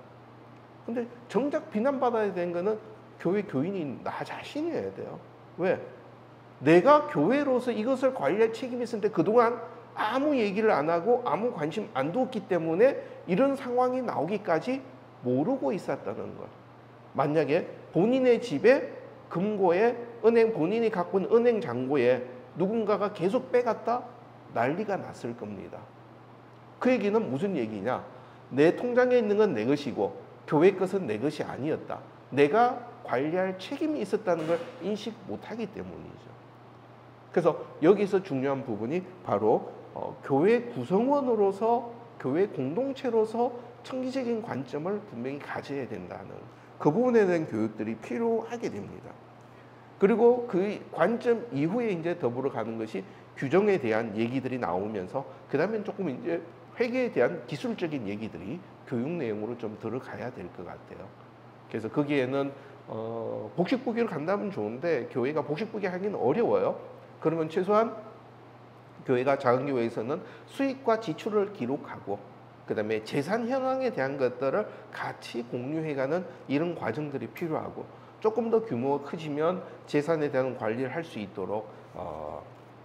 근데 정작 비난받아야 되는 거는 교회 교인인 나 자신이어야 돼요. 왜? 내가 교회로서 이것을 관리할 책임이 있었는데 그동안 아무 얘기를 안 하고 아무 관심 안 두었기 때문에 이런 상황이 나오기까지 모르고 있었다는 것. 만약에 본인의 집에 금고에 본인이 갖고 있는 은행 잔고에 누군가가 계속 빼갔다? 난리가 났을 겁니다. 그 얘기는 무슨 얘기냐? 내 통장에 있는 건 내 것이고 교회 것은 내 것이 아니었다. 내가 관리할 책임이 있었다는 걸 인식 못하기 때문이죠. 그래서 여기서 중요한 부분이 바로 교회 구성원으로서 교회 공동체로서 청기적인 관점을 분명히 가져야 된다는 그 부분에 대한 교육들이 필요하게 됩니다. 그리고 그 관점 이후에 이제 더불어 가는 것이 규정에 대한 얘기들이 나오면서 그 다음에 조금 이제 회계에 대한 기술적인 얘기들이 교육 내용으로 좀 들어가야 될 것 같아요. 그래서 거기에는 복식부기를 간다면 좋은데 교회가 복식부기 하기는 어려워요. 그러면 최소한 교회가 작은 교회에서는 수익과 지출을 기록하고 그다음에 재산 현황에 대한 것들을 같이 공유해가는 이런 과정들이 필요하고 조금 더 규모가 커지면 재산에 대한 관리를 할 수 있도록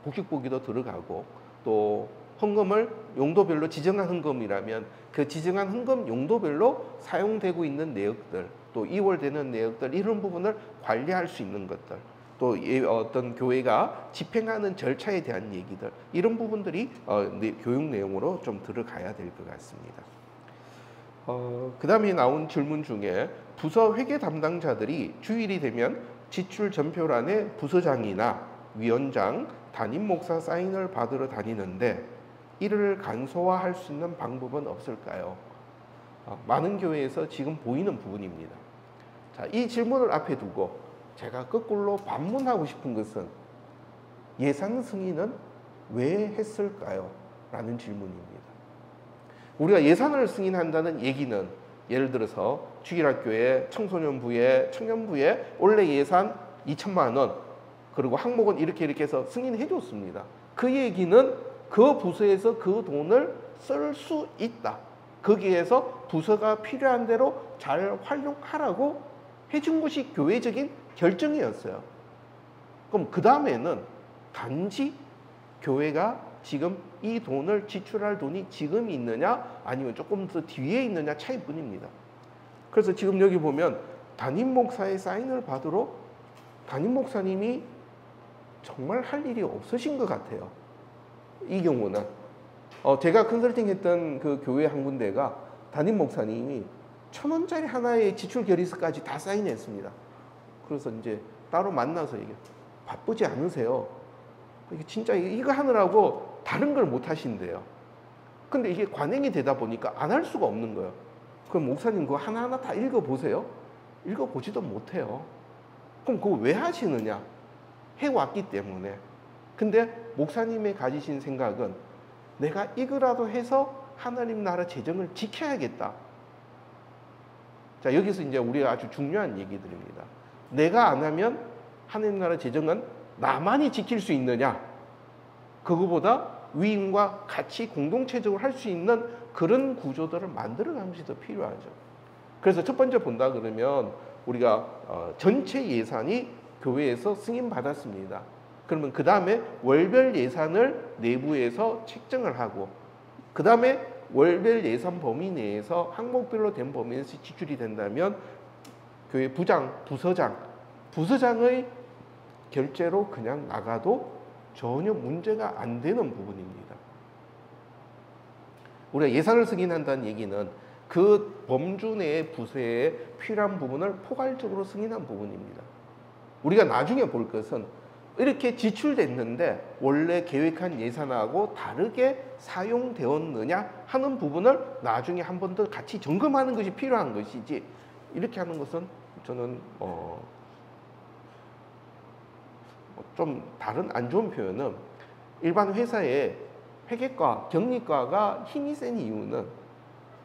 복식부기도 들어가고 또 헌금을 용도별로 지정한 헌금이라면 그 지정한 헌금 용도별로 사용되고 있는 내역들 또 이월되는 내역들 이런 부분을 관리할 수 있는 것들 또 어떤 교회가 집행하는 절차에 대한 얘기들 이런 부분들이 교육 내용으로 좀 들어가야 될 것 같습니다. 그 다음에 나온 질문 중에 부서 회계 담당자들이 주일이 되면 지출 전표란에 부서장이나 위원장, 담임 목사 사인을 받으러 다니는데 이를 간소화할 수 있는 방법은 없을까요? 많은 교회에서 지금 보이는 부분입니다. 자, 이 질문을 앞에 두고 제가 거꾸로 반문하고 싶은 것은 예산 승인은 왜 했을까요? 라는 질문입니다. 우리가 예산을 승인한다는 얘기는 예를 들어서 주일학교에 청소년부에 청년부에 원래 예산 2천만 원 그리고 항목은 이렇게 해서 승인해 줬습니다. 그 얘기는 그 부서에서 그 돈을 쓸 수 있다. 거기에서 부서가 필요한 대로 잘 활용하라고 해준 것이 교회적인 결정이었어요. 그럼 그 다음에는 단지 교회가 지금 이 돈을 지출할 돈이 지금 있느냐 아니면 조금 더 뒤에 있느냐 차이뿐입니다. 그래서 지금 여기 보면 담임 목사의 사인을 받으러 담임 목사님이 정말 할 일이 없으신 것 같아요. 이 경우는 제가 컨설팅했던 그 교회 한 군데가 담임 목사님이 1,000원짜리 하나의 지출 결의서까지 다 사인했습니다. 그래서 이제 따로 만나서 얘기해요. 바쁘지 않으세요? 이게 진짜 이거 하느라고 다른 걸 못 하신대요. 근데 이게 관행이 되다 보니까 안 할 수가 없는 거예요. 그럼 목사님 그거 하나하나 다 읽어보세요. 읽어보지도 못해요. 그럼 그거 왜 하시느냐? 해왔기 때문에. 근데 목사님의 가지신 생각은 내가 이거라도 해서 하나님 나라 재정을 지켜야겠다. 자, 여기서 이제 우리가 아주 중요한 얘기들입니다. 내가 안 하면 하나님 나라 재정은 나만이 지킬 수 있느냐? 그거보다 위임과 같이 공동체적으로 할 수 있는 그런 구조들을 만들어가는 것이 더 필요하죠. 그래서 첫 번째 본다 그러면 우리가 전체 예산이 교회에서 승인받았습니다. 그러면 그 다음에 월별 예산을 내부에서 책정을 하고 그 다음에 월별 예산 범위 내에서 항목별로 된 범위에서 지출이 된다면 교회 부장, 부서장의 결제로 그냥 나가도 전혀 문제가 안 되는 부분입니다. 우리가 예산을 승인한다는 얘기는 그 범주 내의 부서에 필요한 부분을 포괄적으로 승인한 부분입니다. 우리가 나중에 볼 것은 이렇게 지출됐는데 원래 계획한 예산하고 다르게 사용되었느냐 하는 부분을 나중에 한 번 더 같이 점검하는 것이 필요한 것이지 이렇게 하는 것은 저는 좀 다른 안 좋은 표현은 일반 회사에 회계과, 경리과가 힘이 센 이유는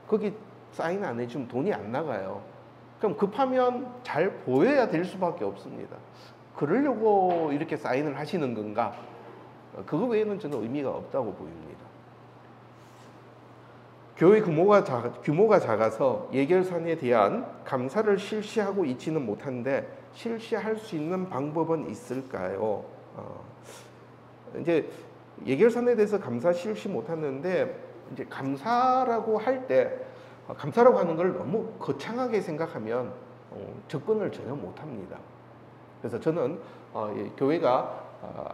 거기 사인 안 해주면 돈이 안 나가요. 그럼 급하면 잘 보여야 될 수밖에 없습니다. 그러려고 이렇게 사인을 하시는 건가? 그거 외에는 저는 의미가 없다고 보입니다. 교회 규모가 작아서 예결산에 대한 감사를 실시하고 있지는 못한데 실시할 수 있는 방법은 있을까요? 이제 예결산에 대해서 감사 실시 못하는데 이제 감사라고 할 때 감사라고 하는 걸 너무 거창하게 생각하면 접근을 전혀 못합니다. 그래서 저는 교회가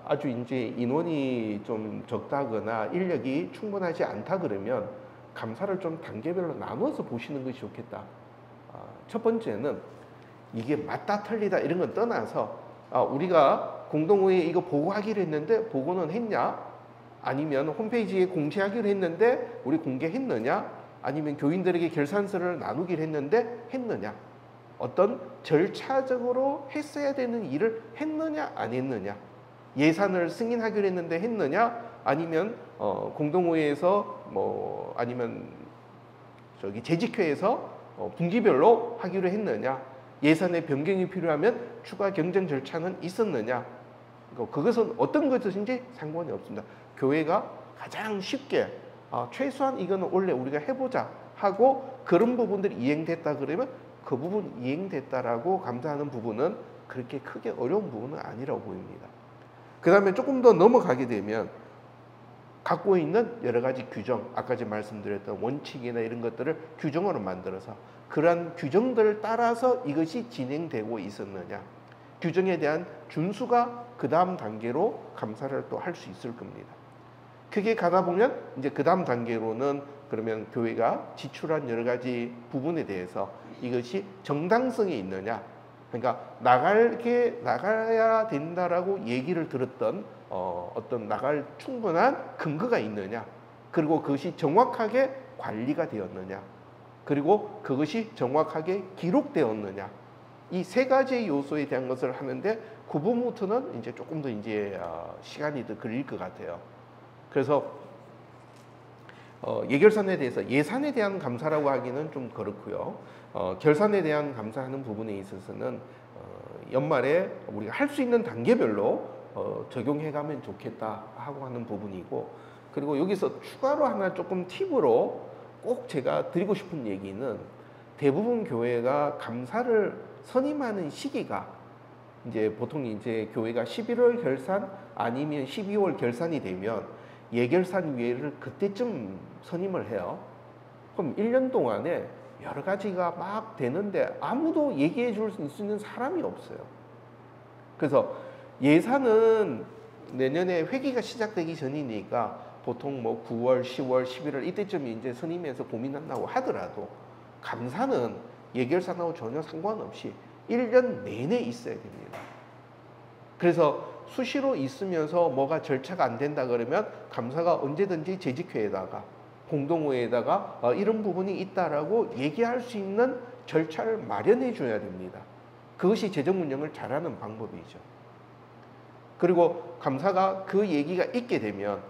아주 이제 인원이 좀 적다거나 인력이 충분하지 않다 그러면 감사를 좀 단계별로 나눠서 보시는 것이 좋겠다. 첫 번째는 이게 맞다 틀리다 이런 건 떠나서 우리가 공동회의에 이거 보고하기로 했는데 보고는 했냐? 아니면 홈페이지에 공지하기로 했는데 우리 공개했느냐? 아니면 교인들에게 결산서를 나누기로 했는데 했느냐? 어떤 절차적으로 했어야 되는 일을 했느냐 안 했느냐? 예산을 승인하기로 했는데 했느냐? 아니면 공동회의에서 아니면 재직회에서 분기별로 하기로 했느냐? 예산의 변경이 필요하면 추가 경정 절차는 있었느냐? 그것은 어떤 것이든지 상관이 없습니다. 교회가 가장 쉽게 최소한 이거는 원래 우리가 해보자 하고 그런 부분들이 이행됐다 그러면 그 부분 이행됐다라고 감사하는 부분은 그렇게 크게 어려운 부분은 아니라고 보입니다. 그 다음에 조금 더 넘어가게 되면 갖고 있는 여러 가지 규정, 아까 제가 말씀드렸던 원칙이나 이런 것들을 규정으로 만들어서 그러한 규정들을 따라서 이것이 진행되고 있었느냐, 규정에 대한 준수가 그 다음 단계로 감사를 또 할 수 있을 겁니다. 그게 가다 보면 이제 그 다음 단계로는 그러면 교회가 지출한 여러 가지 부분에 대해서 이것이 정당성이 있느냐, 그러니까 나가야 된다라고 얘기를 들었던 어떤 나갈 충분한 근거가 있느냐, 그리고 그것이 정확하게 관리가 되었느냐, 그리고 그것이 정확하게 기록되었느냐, 이 세 가지 요소에 대한 것을 하는데 그 부분부터는 이제 조금 더 이제 시간이 더 걸릴 것 같아요. 그래서 예결산에 대해서 예산에 대한 감사라고 하기는 좀 그렇고요. 결산에 대한 감사하는 부분에 있어서는 연말에 우리가 할 수 있는 단계별로 적용해가면 좋겠다 하고 하는 부분이고, 그리고 여기서 추가로 하나 조금 팁으로 꼭 제가 드리고 싶은 얘기는 대부분 교회가 감사를 선임하는 시기가 이제 보통 이제 교회가 11월 결산 아니면 12월 결산이 되면 예결산위회를 그때쯤 선임을 해요. 그럼 1년 동안에 여러 가지가 막 되는데 아무도 얘기해 줄 수 있는 사람이 없어요. 그래서 예산은 내년에 회기가 시작되기 전이니까 보통 뭐 9월, 10월, 11월 이때쯤 이제 선임해서 고민한다고 하더라도 감사는 예결산하고 전혀 상관없이 1년 내내 있어야 됩니다. 그래서 수시로 있으면서 뭐가 절차가 안 된다 그러면 감사가 언제든지 재직회에다가 공동회에다가 이런 부분이 있다라고 얘기할 수 있는 절차를 마련해 줘야 됩니다. 그것이 재정 운영을 잘하는 방법이죠. 그리고 감사가 그 얘기가 있게 되면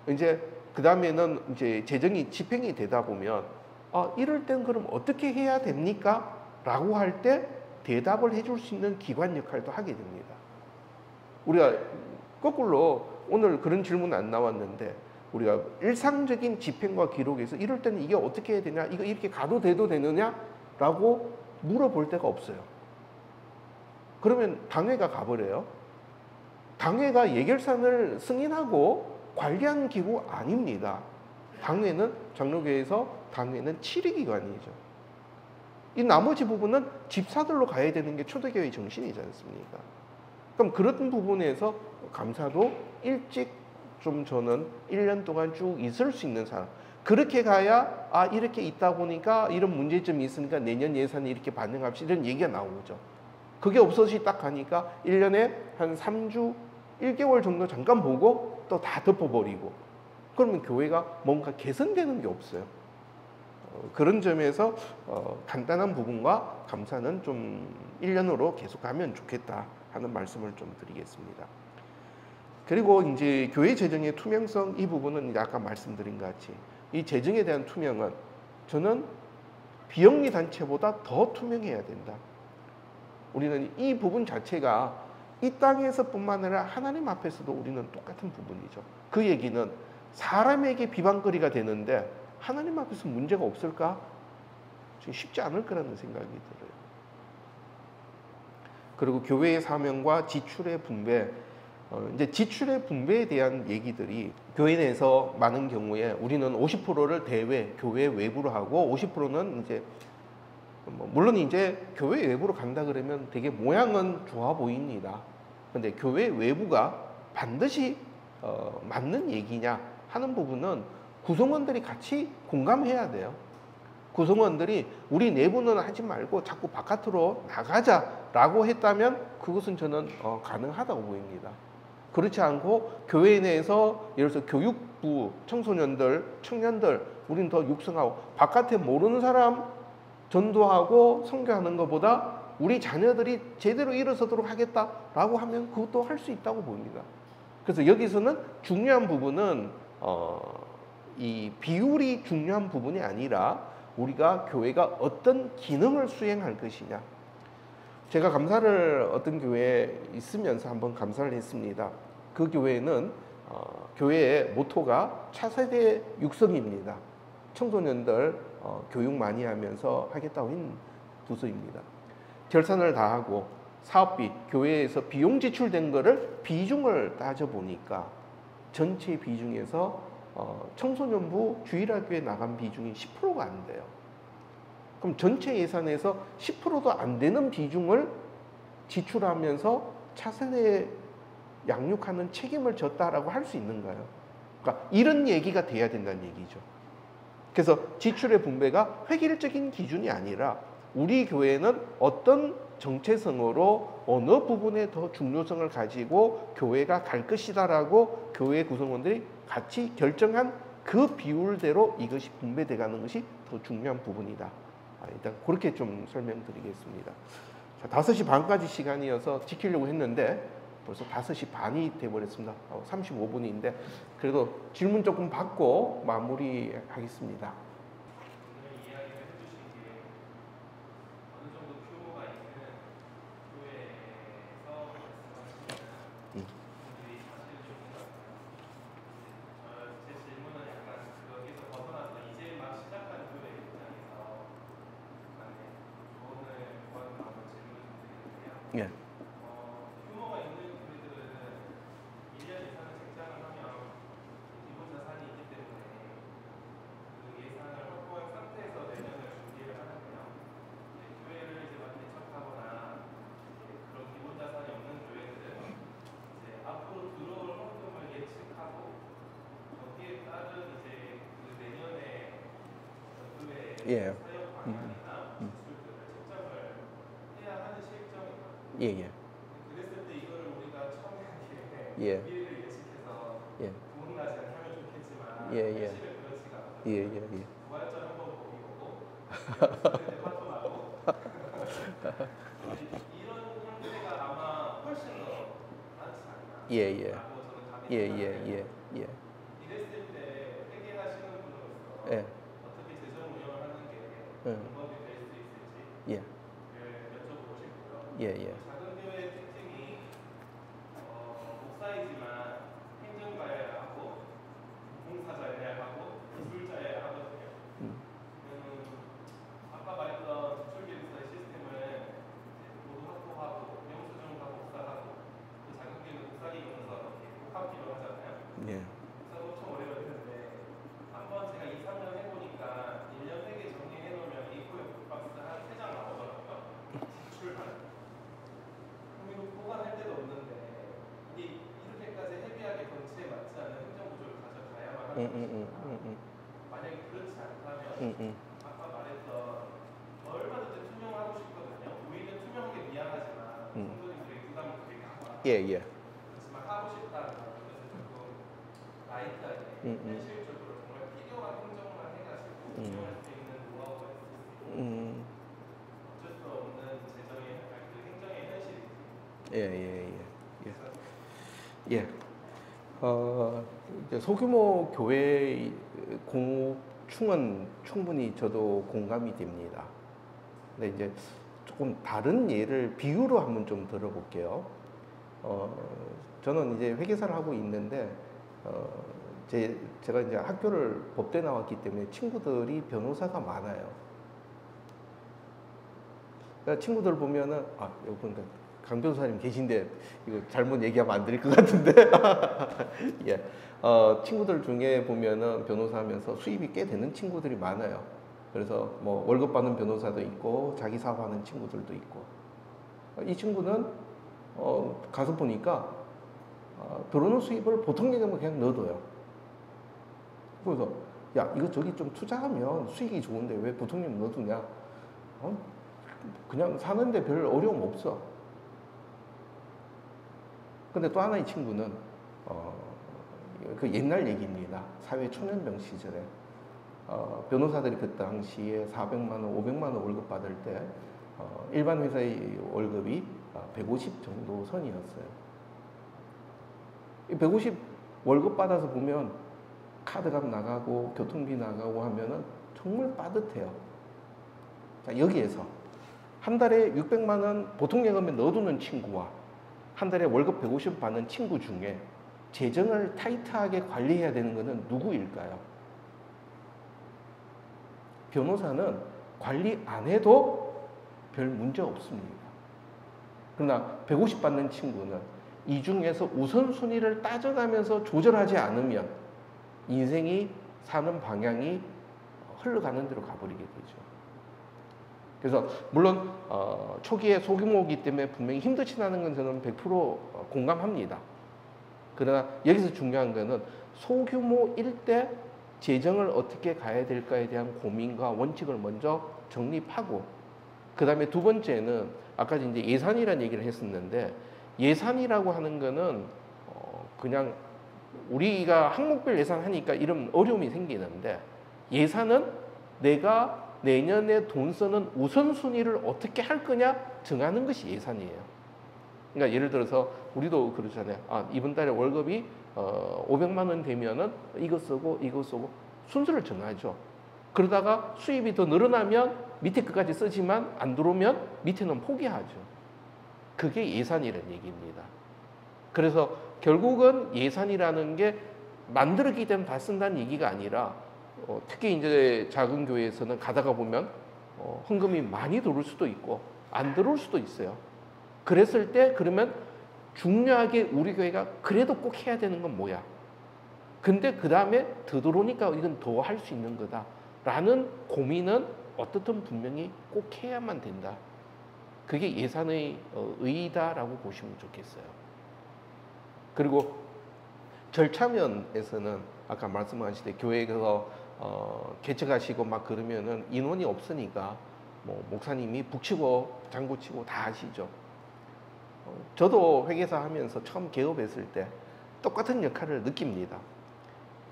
이제 그 다음에는 이제 재정이 집행이 되다 보면 이럴 땐 그럼 어떻게 해야 됩니까? 라고 할 때 대답을 해줄 수 있는 기관 역할도 하게 됩니다. 우리가 거꾸로 오늘 그런 질문 안 나왔는데 우리가 일상적인 집행과 기록에서 이럴 때는 이게 어떻게 해야 되냐, 이거 이렇게 가도 돼도 되느냐 라고 물어볼 데가 없어요. 그러면 당회가 가버려요. 당회가 예결산을 승인하고 관리하는 기구 아닙니다. 당회는 장로교회에서 당회는 치리기관이죠. 이 나머지 부분은 집사들로 가야 되는 게 초대교회 정신이지 않습니까? 그럼 그런 부분에서 감사도 일찍 좀 저는 1년 동안 쭉 있을 수 있는 사람, 그렇게 가야 이렇게 있다 보니까 이런 문제점이 있으니까 내년 예산이 이렇게 반영합시다 이런 얘기가 나오죠. 그게 없어지 딱 가니까 1년에 한 3주 1개월 정도 잠깐 보고 또 다 덮어버리고, 그러면 교회가 뭔가 개선되는 게 없어요. 그런 점에서 간단한 부분과 감사는 좀 1년으로 계속 가면 좋겠다 하는 말씀을 좀 드리겠습니다. 그리고 이제 교회 재정의 투명성, 이 부분은 이제 아까 말씀드린 것 같이 이 재정에 대한 투명은 저는 비영리 단체보다 더 투명해야 된다. 우리는 이 부분 자체가 이 땅에서뿐만 아니라 하나님 앞에서도 우리는 똑같은 부분이죠. 그 얘기는 사람에게 비방거리가 되는데 하나님 앞에서 문제가 없을까? 쉽지 않을 거라는 생각이 들어요. 그리고 교회의 사명과 지출의 분배, 이제 지출의 분배에 대한 얘기들이 교회 내에서 많은 경우에 우리는 50%를 대외, 교회 외부로 하고 50%는 이제 물론 이제 교회 외부로 간다 그러면 되게 모양은 좋아 보입니다. 근데 교회 외부가 반드시 맞는 얘기냐 하는 부분은 구성원들이 같이 공감해야 돼요. 구성원들이 우리 내부는 하지 말고 자꾸 바깥으로 나가자라고 했다면 그것은 저는 가능하다고 보입니다. 그렇지 않고 교회 내에서 예를 들어서 교육부, 청소년들, 청년들 우리는 더 육성하고 바깥에 모르는 사람 전도하고 선교하는 것보다 우리 자녀들이 제대로 일어서도록 하겠다라고 하면 그것도 할 수 있다고 보입니다. 그래서 여기서는 중요한 부분은 이 비율이 중요한 부분이 아니라 우리가 교회가 어떤 기능을 수행할 것이냐. 제가 감사를 어떤 교회에 있으면서 한번 감사를 했습니다. 그 교회는 교회의 모토가 차세대 육성입니다. 청소년들 교육 많이 하면서 하겠다고 한 부서입니다. 결산을 다 하고 사업비, 교회에서 비용 지출된 거를 비중을 따져보니까 전체 비중에서 청소년부 주일학교에 나간 비중이 10%가 안 돼요. 그럼 전체 예산에서 10%도 안 되는 비중을 지출하면서 차세대에 양육하는 책임을 졌다라고 할 수 있는가요? 그러니까 이런 얘기가 돼야 된다는 얘기죠. 그래서 지출의 분배가 획일적인 기준이 아니라 우리 교회는 어떤 정체성으로 어느 부분에 더 중요성을 가지고 교회가 갈 것이다라고 교회 구성원들이 같이 결정한 그 비율대로 이것이 분배돼 가는 것이 더 중요한 부분이다. 일단 그렇게 좀 설명드리겠습니다. 자, 5시 반까지 시간이어서 지키려고 했는데 벌써 5시 반이 돼버렸습니다. 35분인데 그래도 질문 조금 받고 마무리하겠습니다. 예. 규모가 있는 교회들은 1년 이상을 책정을 하면 기본 자산이 있기 때문에 그 예산을 확보한 상태에서 내년을 준비를 하는데요. 교회를 이제 막 개척하거나 그런 기본 자산이 없는 교회들은 이제 앞으로 들어올 헌금을 예측하고 거기에 따른 이제 그 내년에 교회 사역 방안이나 지출들을 책정을 해야 하는 실정입니다. 예. 그랬을 때 이거를 우리가 처음에 예. 미래를 예측해서 구원나지 않게 하면 좋겠지만 사실은 그렇지가 않아요. 부활절 한번 보기 보고 연습생 파토나고 이런 형태가 아마 훨씬 더 많지 않나 라고 저는 감히 생각해요. 이랬을 때 회계하시는 분으로서 어떻게 재정 운영을 하는 게 방법이 될 수 있을지 여쭤보고 싶고요. 작은 교회의 특징이 목사이지만 행정가여야 하고 봉사자여야 하고 기술자여야 하거든요. 아까 말했던 지출계획서의 시스템을 모두 확보하고 영수증과 복사하고 또 작은 교회는 복사기 문서 복합기로 하잖아요. 복사 엄청 오래 걸리는데 한번 제가 2, 3년 해보니까 1년 회계 정리해 놓으면 A4 박스 한 3장 나오더라고요. 지출만. 그럼 보관할 데도 없는데 이게 이렇게까지 헤비하게 덩치에 맞지 않는 행정 구조를 가져가야만 하는 것이다. 만약에 그렇지 않다면 아까 말했던 얼마든지 투명하고 싶거든요. 우리는 투명하게 미안하지만 성도님들에게 부담을 드리게 하고 그렇지만 하고 싶다는 것을 조금 라이트하게 현실적으로 정말 필요한 행정만 해가지고 운영할 수 있는 노하우가 있을 수 있고 어쩔 수 없는 재정의 그 행정의 현실이지. 이제 소규모 교회 공충은 충분히 저도 공감이 됩니다. 근데 이제 조금 다른 예를 비유로 한번 좀 들어볼게요. 저는 이제 회계사를 하고 있는데 제가 이제 학교를 법대 나왔기 때문에 친구들이 변호사가 많아요. 그러니까 친구들 보면은 여러분 강 변호사님 계신데 이거 잘못 얘기하면 안 될 것 같은데 친구들 중에 보면은 변호사하면서 수입이 꽤 되는 친구들이 많아요. 그래서 뭐 월급 받는 변호사도 있고 자기 사업하는 친구들도 있고 이 친구는 가서 보니까 들어오는 수입을 보통 얘기하면 그냥 넣어둬요. 그래서 야 이거 저기 좀 투자하면 수익이 좋은데 왜 보통님 넣어두냐? 그냥 사는데 별 어려움 없어. 근데 또 하나의 친구는 그 옛날 얘기입니다. 사회 초년병 시절에 변호사들이 그 당시에 400만 원, 500만 원 월급 받을 때 일반 회사의 월급이 150 정도 선이었어요. 이 150 월급 받아서 보면 카드값 나가고 교통비 나가고 하면은 정말 빠듯해요. 자, 여기에서 한 달에 600만 원 보통 예금에 넣어두는 친구와 한 달에 월급 150 받는 친구 중에 재정을 타이트하게 관리해야 되는 것은 누구일까요? 변호사는 관리 안 해도 별 문제 없습니다. 그러나 150 받는 친구는 이 중에서 우선순위를 따져가면서 조절하지 않으면 인생이 사는 방향이 흘러가는 대로 가버리게 되죠. 그래서 물론 초기에 소규모이기 때문에 분명히 힘드시다는 건 저는 100% 공감합니다. 그러나 여기서 중요한 것은 소규모일 때 재정을 어떻게 가야 될까에 대한 고민과 원칙을 먼저 정립하고, 그 다음에 두 번째는 아까 이제 예산이라는 얘기를 했었는데, 예산이라고 하는 거는 그냥 우리가 항목별 예산하니까 이런 어려움이 생기는데, 예산은 내가 내년에 돈 쓰는 우선순위를 어떻게 할 거냐 정하는 것이 예산이에요. 그러니까 예를 들어서 우리도 그러잖아요. 이번 달에 월급이 500만 원 되면은 이거 쓰고 이거 쓰고 순서를 정하죠. 그러다가 수입이 더 늘어나면 밑에 끝까지 쓰지만 안 들어오면 밑에는 포기하죠. 그게 예산이라는 얘기입니다. 그래서 결국은 예산이라는 게 만들었기 때문에 다 쓴다는 얘기가 아니라, 특히 이제 작은 교회에서는 가다가 보면 헌금이 많이 들어올 수도 있고 안 들어올 수도 있어요. 그랬을 때 그러면 중요하게 우리 교회가 그래도 꼭 해야 되는 건 뭐야? 근데 그 다음에 더 들어오니까 이건 더 할 수 있는 거다라는 고민은 어떻든 분명히 꼭 해야만 된다. 그게 예산의 의의다라고 보시면 좋겠어요. 그리고 절차면에서는 아까 말씀하신 교회에서 개척하시고 막 그러면은 인원이 없으니까 뭐 목사님이 북치고 장구치고 다 하시죠. 저도 회계사 하면서 처음 개업했을 때 똑같은 역할을 느낍니다.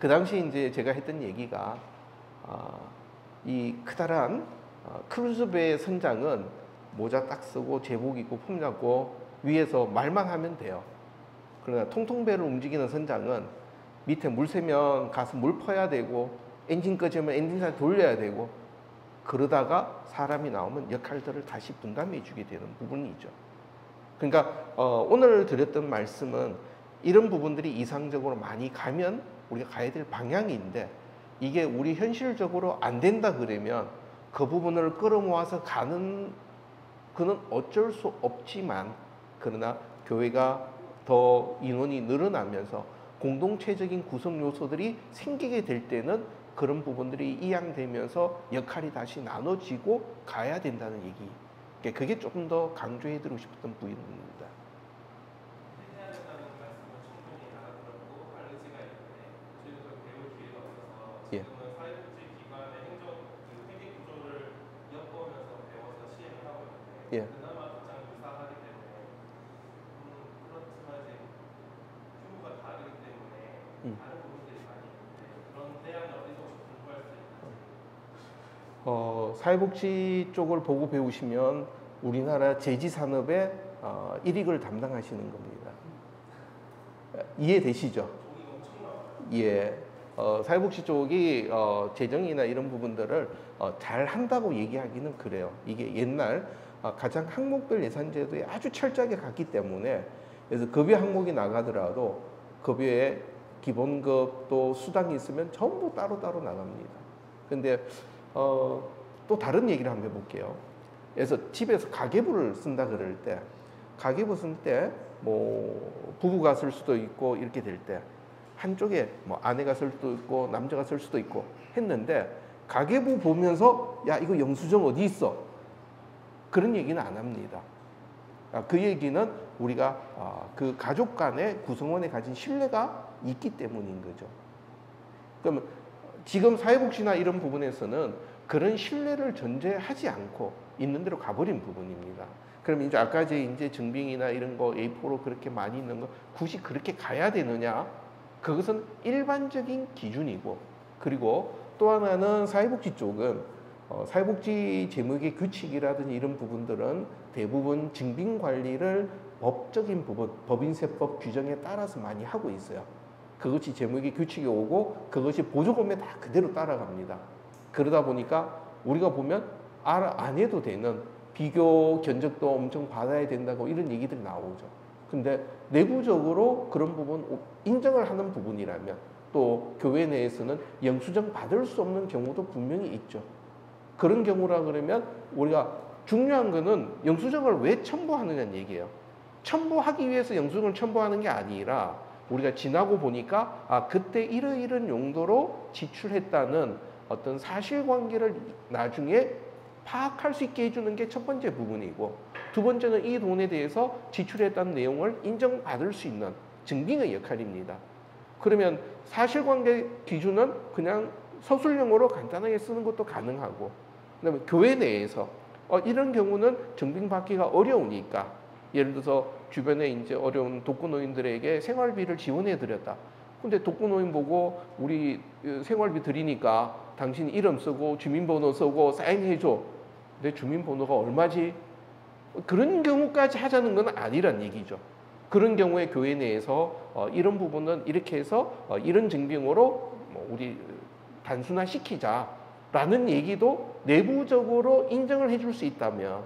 그 당시 이제 제가 했던 얘기가 이 크다란 크루즈배의 선장은 모자 딱 쓰고 제복 입고 폼 잡고 위에서 말만 하면 돼요. 그러나 통통배를 움직이는 선장은 밑에 물 새면 가서 물 퍼야 되고 엔진 꺼지면 엔진살 돌려야 되고, 그러다가 사람이 나오면 역할들을 다시 분담해 주게 되는 부분이죠. 그러니까 오늘 드렸던 말씀은 이런 부분들이 이상적으로 많이 가면 우리가 가야 될 방향인데, 이게 우리 현실적으로 안 된다 그러면 그 부분을 끌어모아서 가는 그는 어쩔 수 없지만, 그러나 교회가 더 인원이 늘어나면서 공동체적인 구성 요소들이 생기게 될 때는 그런 부분들이 이양되면서 역할이 다시 나눠지고 가야 된다는 얘기. 그게 조금 더 강조해드리고 싶었던 부분입니다. 회계하겠다는 말씀은 충분히 알아들었고 할 의지가 있는데, 저희도 배울 기회가 없어서 예. 지금은 사회복지 기관의 행정 회계 구조를 엿보면서 배워서 시행을 하고 있는데, 예. 그나마 가장 유사하기 때문에 그렇지만 이제 규모가 다르기 때문에 다른 부분들이 많이 있는데, 그런 대안을 어디서 혹시 공부할 수 있는지. 사회복지 쪽을 보고 배우시면 우리나라 제지산업의 일익을 담당하시는 겁니다. 이해되시죠? 예. 사회복지 쪽이 재정이나 이런 부분들을 잘 한다고 얘기하기는 그래요. 이게 옛날 가장 항목별 예산제도에 아주 철저하게 갔기 때문에, 그래서 급여 항목이 나가더라도 급여에 기본급 또 수당이 있으면 전부 따로따로 나갑니다. 근데 또 다른 얘기를 한번 해볼게요. 그래서 집에서 가계부를 쓴다 그럴 때, 가계부 쓸 때 뭐 부부가 쓸 수도 있고 이렇게 될 때 한쪽에 뭐 아내가 쓸 수도 있고 남자가 쓸 수도 있고 했는데, 가계부 보면서 야 이거 영수증 어디 있어? 그런 얘기는 안 합니다. 그 얘기는 우리가 그 가족 간의 구성원에 가진 신뢰가 있기 때문인 거죠. 그러면 지금 사회복지나 이런 부분에서는 그런 신뢰를 전제하지 않고 있는 대로 가버린 부분입니다. 그럼 이제 아까 이제 증빙이나 이런 거 A4로 그렇게 많이 있는 거 굳이 그렇게 가야 되느냐? 그것은 일반적인 기준이고, 그리고 또 하나는 사회복지 쪽은 사회복지 재무회계 규칙이라든지 이런 부분들은 대부분 증빙 관리를 법적인 부분, 법인세법 규정에 따라서 많이 하고 있어요. 그것이 재무회계 규칙이 오고 그것이 보조금에 다 그대로 따라갑니다. 그러다 보니까 우리가 보면 안 해도 되는 비교 견적도 엄청 받아야 된다고 이런 얘기들이 나오죠. 근데 내부적으로 그런 부분 인정을 하는 부분이라면 또 교회 내에서는 영수증 받을 수 없는 경우도 분명히 있죠. 그런 경우라 그러면 우리가 중요한 거는 영수증을 왜 첨부하느냐는 얘기예요. 첨부하기 위해서 영수증을 첨부하는 게 아니라 우리가 지나고 보니까 아 그때 이런 용도로 지출했다는 어떤 사실관계를 나중에 파악할 수 있게 해주는 게 첫 번째 부분이고, 두 번째는 이 돈에 대해서 지출했다는 내용을 인정받을 수 있는 증빙의 역할입니다. 그러면 사실관계 기준은 그냥 서술형으로 간단하게 쓰는 것도 가능하고, 그다음에 교회 내에서 이런 경우는 증빙받기가 어려우니까 예를 들어서 주변에 이제 어려운 독거노인들에게 생활비를 지원해 드렸다. 근데 독거노인 보고 우리 생활비 드리니까 당신 이름 쓰고 주민번호 쓰고 사인해줘. 내 주민번호가 얼마지? 그런 경우까지 하자는 건 아니란 얘기죠. 그런 경우에 교회 내에서 이런 부분은 이렇게 해서 이런 증빙으로 우리 단순화시키자라는 얘기도 내부적으로 인정을 해줄 수 있다면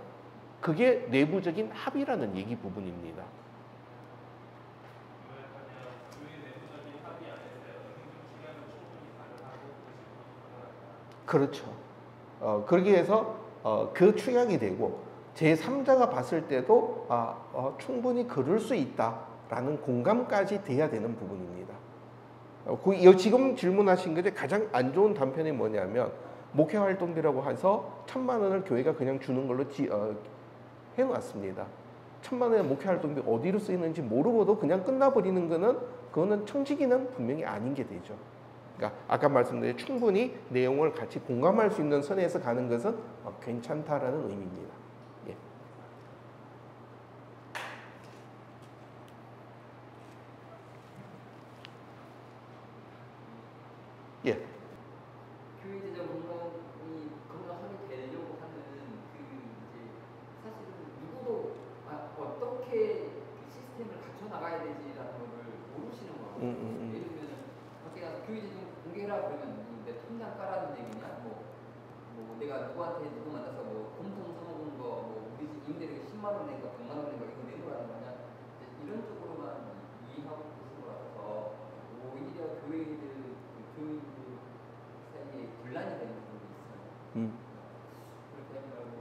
그게 내부적인 합의라는 얘기 부분입니다. 그렇죠. 그렇게 해서 그 축약이 되고 제3자가 봤을 때도 충분히 그럴 수 있다라는 공감까지 돼야 되는 부분입니다. 지금 질문하신 것에 가장 안 좋은 단편이 뭐냐면 목회활동비라고 해서 1,000만 원을 교회가 그냥 주는 걸로 해놨습니다. 1,000만 원의 목회활동비 어디로 쓰이는지 모르고도 그냥 끝나버리는 거는 그거는 청지기는 분명히 아닌 게 되죠. 그러니까 아까 말씀드린 충분히 내용을 같이 공감할 수 있는 선에서 가는 것은 괜찮다라는 의미입니다. 예. 예. 교회 재정 건강이 건강하게 되려고 하는 그 이제 사실은 누구도 어떻게 그 시스템을 갖춰 나가야 되지라는 거를 모르시는 거거든요. 예를 들면 밖에 가서 교회 재정 공개라 그러면 내 통장 까라는 얘기냐, 뭐 내가 누구한테 누구 만나서 뭐 공통 써먹은 거, 뭐 우리 집 임대료가 10만 원 내니까 100만 원 내니까 이거 내놓으라는 거냐, 이런 쪽으로만 이해하고 계신 것 같아서 오히려 교회들 사이에 분란이 되는 부분이 있어요. 그렇게 하지 말고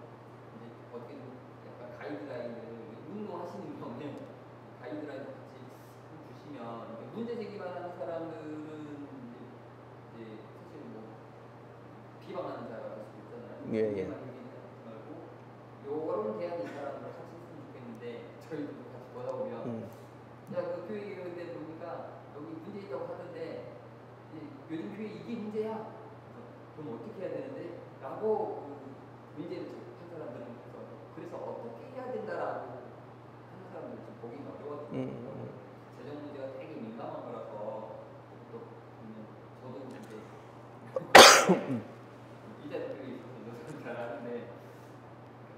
이제 어떻게든 약간 가이드라인을 운동하시는 경우는 가이드라인 같이 주시면 문제 제기만 하는 사람들은 이제 사실 뭐 비방하는 자가 될 수도 있잖아요. 예. 말고 요런 대안이 사람들 같이 했으면 좋겠는데 저희도 같이 보다 보면 그 교회 근데 보니까 여기 문제 있다고 하던데 요즘 교회 이게 문제야. 그럼 어떻게 해야 되는데? 라고 문제를 한 사람들은 그래서 어떻게 해야 된다라고 하는 사람들은 좀 보기가 어려웠거든요. 재정 문제가 되게 민감한 거라서 또 저도 이제 이자들이 있어서 잘 아는데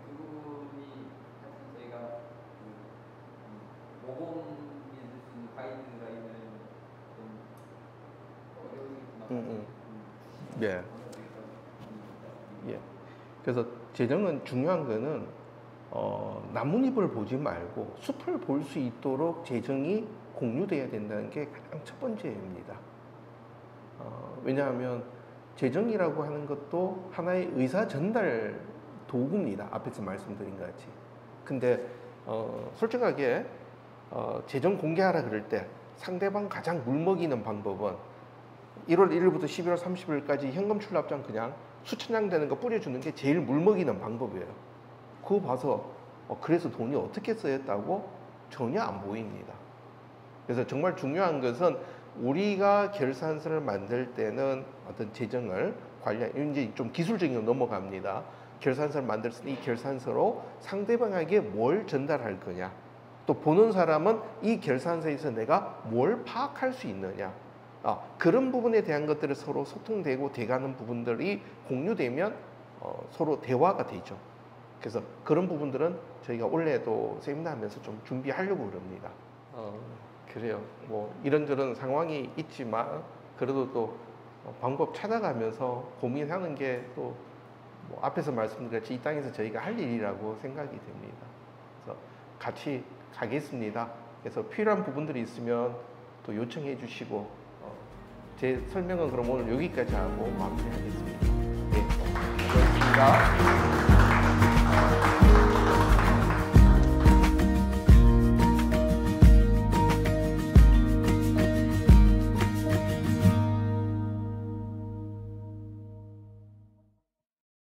그 부분이 하여튼 저희가 모범이 될 수 있는 가이드라인을 좀 어려우시겠지만 예. 예. 그래서 재정은 중요한 거는 나뭇잎을 보지 말고 숲을 볼 수 있도록 재정이 공유돼야 된다는 게 가장 첫 번째입니다. 왜냐하면 재정이라고 하는 것도 하나의 의사 전달 도구입니다. 앞에서 말씀드린 것 같이. 근데 솔직하게 재정 공개하라 그럴 때 상대방 가장 물먹이는 방법은 1월 1일부터 12월 30일까지 현금 출납장 그냥 수천 장 되는 거 뿌려주는 게 제일 물먹이는 방법이에요. 그거 봐서 그래서 돈이 어떻게 쓰였다고 전혀 안 보입니다. 그래서 정말 중요한 것은 우리가 결산서를 만들 때는 어떤 재정을 이제 좀 기술적인 거 넘어갑니다. 결산서를 만들 때 이 결산서로 상대방에게 뭘 전달할 거냐, 또 보는 사람은 이 결산서에서 내가 뭘 파악할 수 있느냐, 그런 부분에 대한 것들을 서로 소통되고 돼가는 부분들이 공유되면 서로 대화가 되죠. 그래서 그런 부분들은 저희가 올해도 세미나 하면서 좀 준비하려고 그럽니다. 그래요. 뭐 이런저런 상황이 있지만 그래도 또 방법 찾아가면서 고민하는 게 또 뭐 앞에서 말씀드렸듯이 이 땅에서 저희가 할 일이라고 생각이 됩니다. 그래서 같이 가겠습니다. 그래서 필요한 부분들이 있으면 또 요청해 주시고 제 설명은 그럼 오늘 여기까지 하고 마무리하겠습니다. 네, 고맙습니다.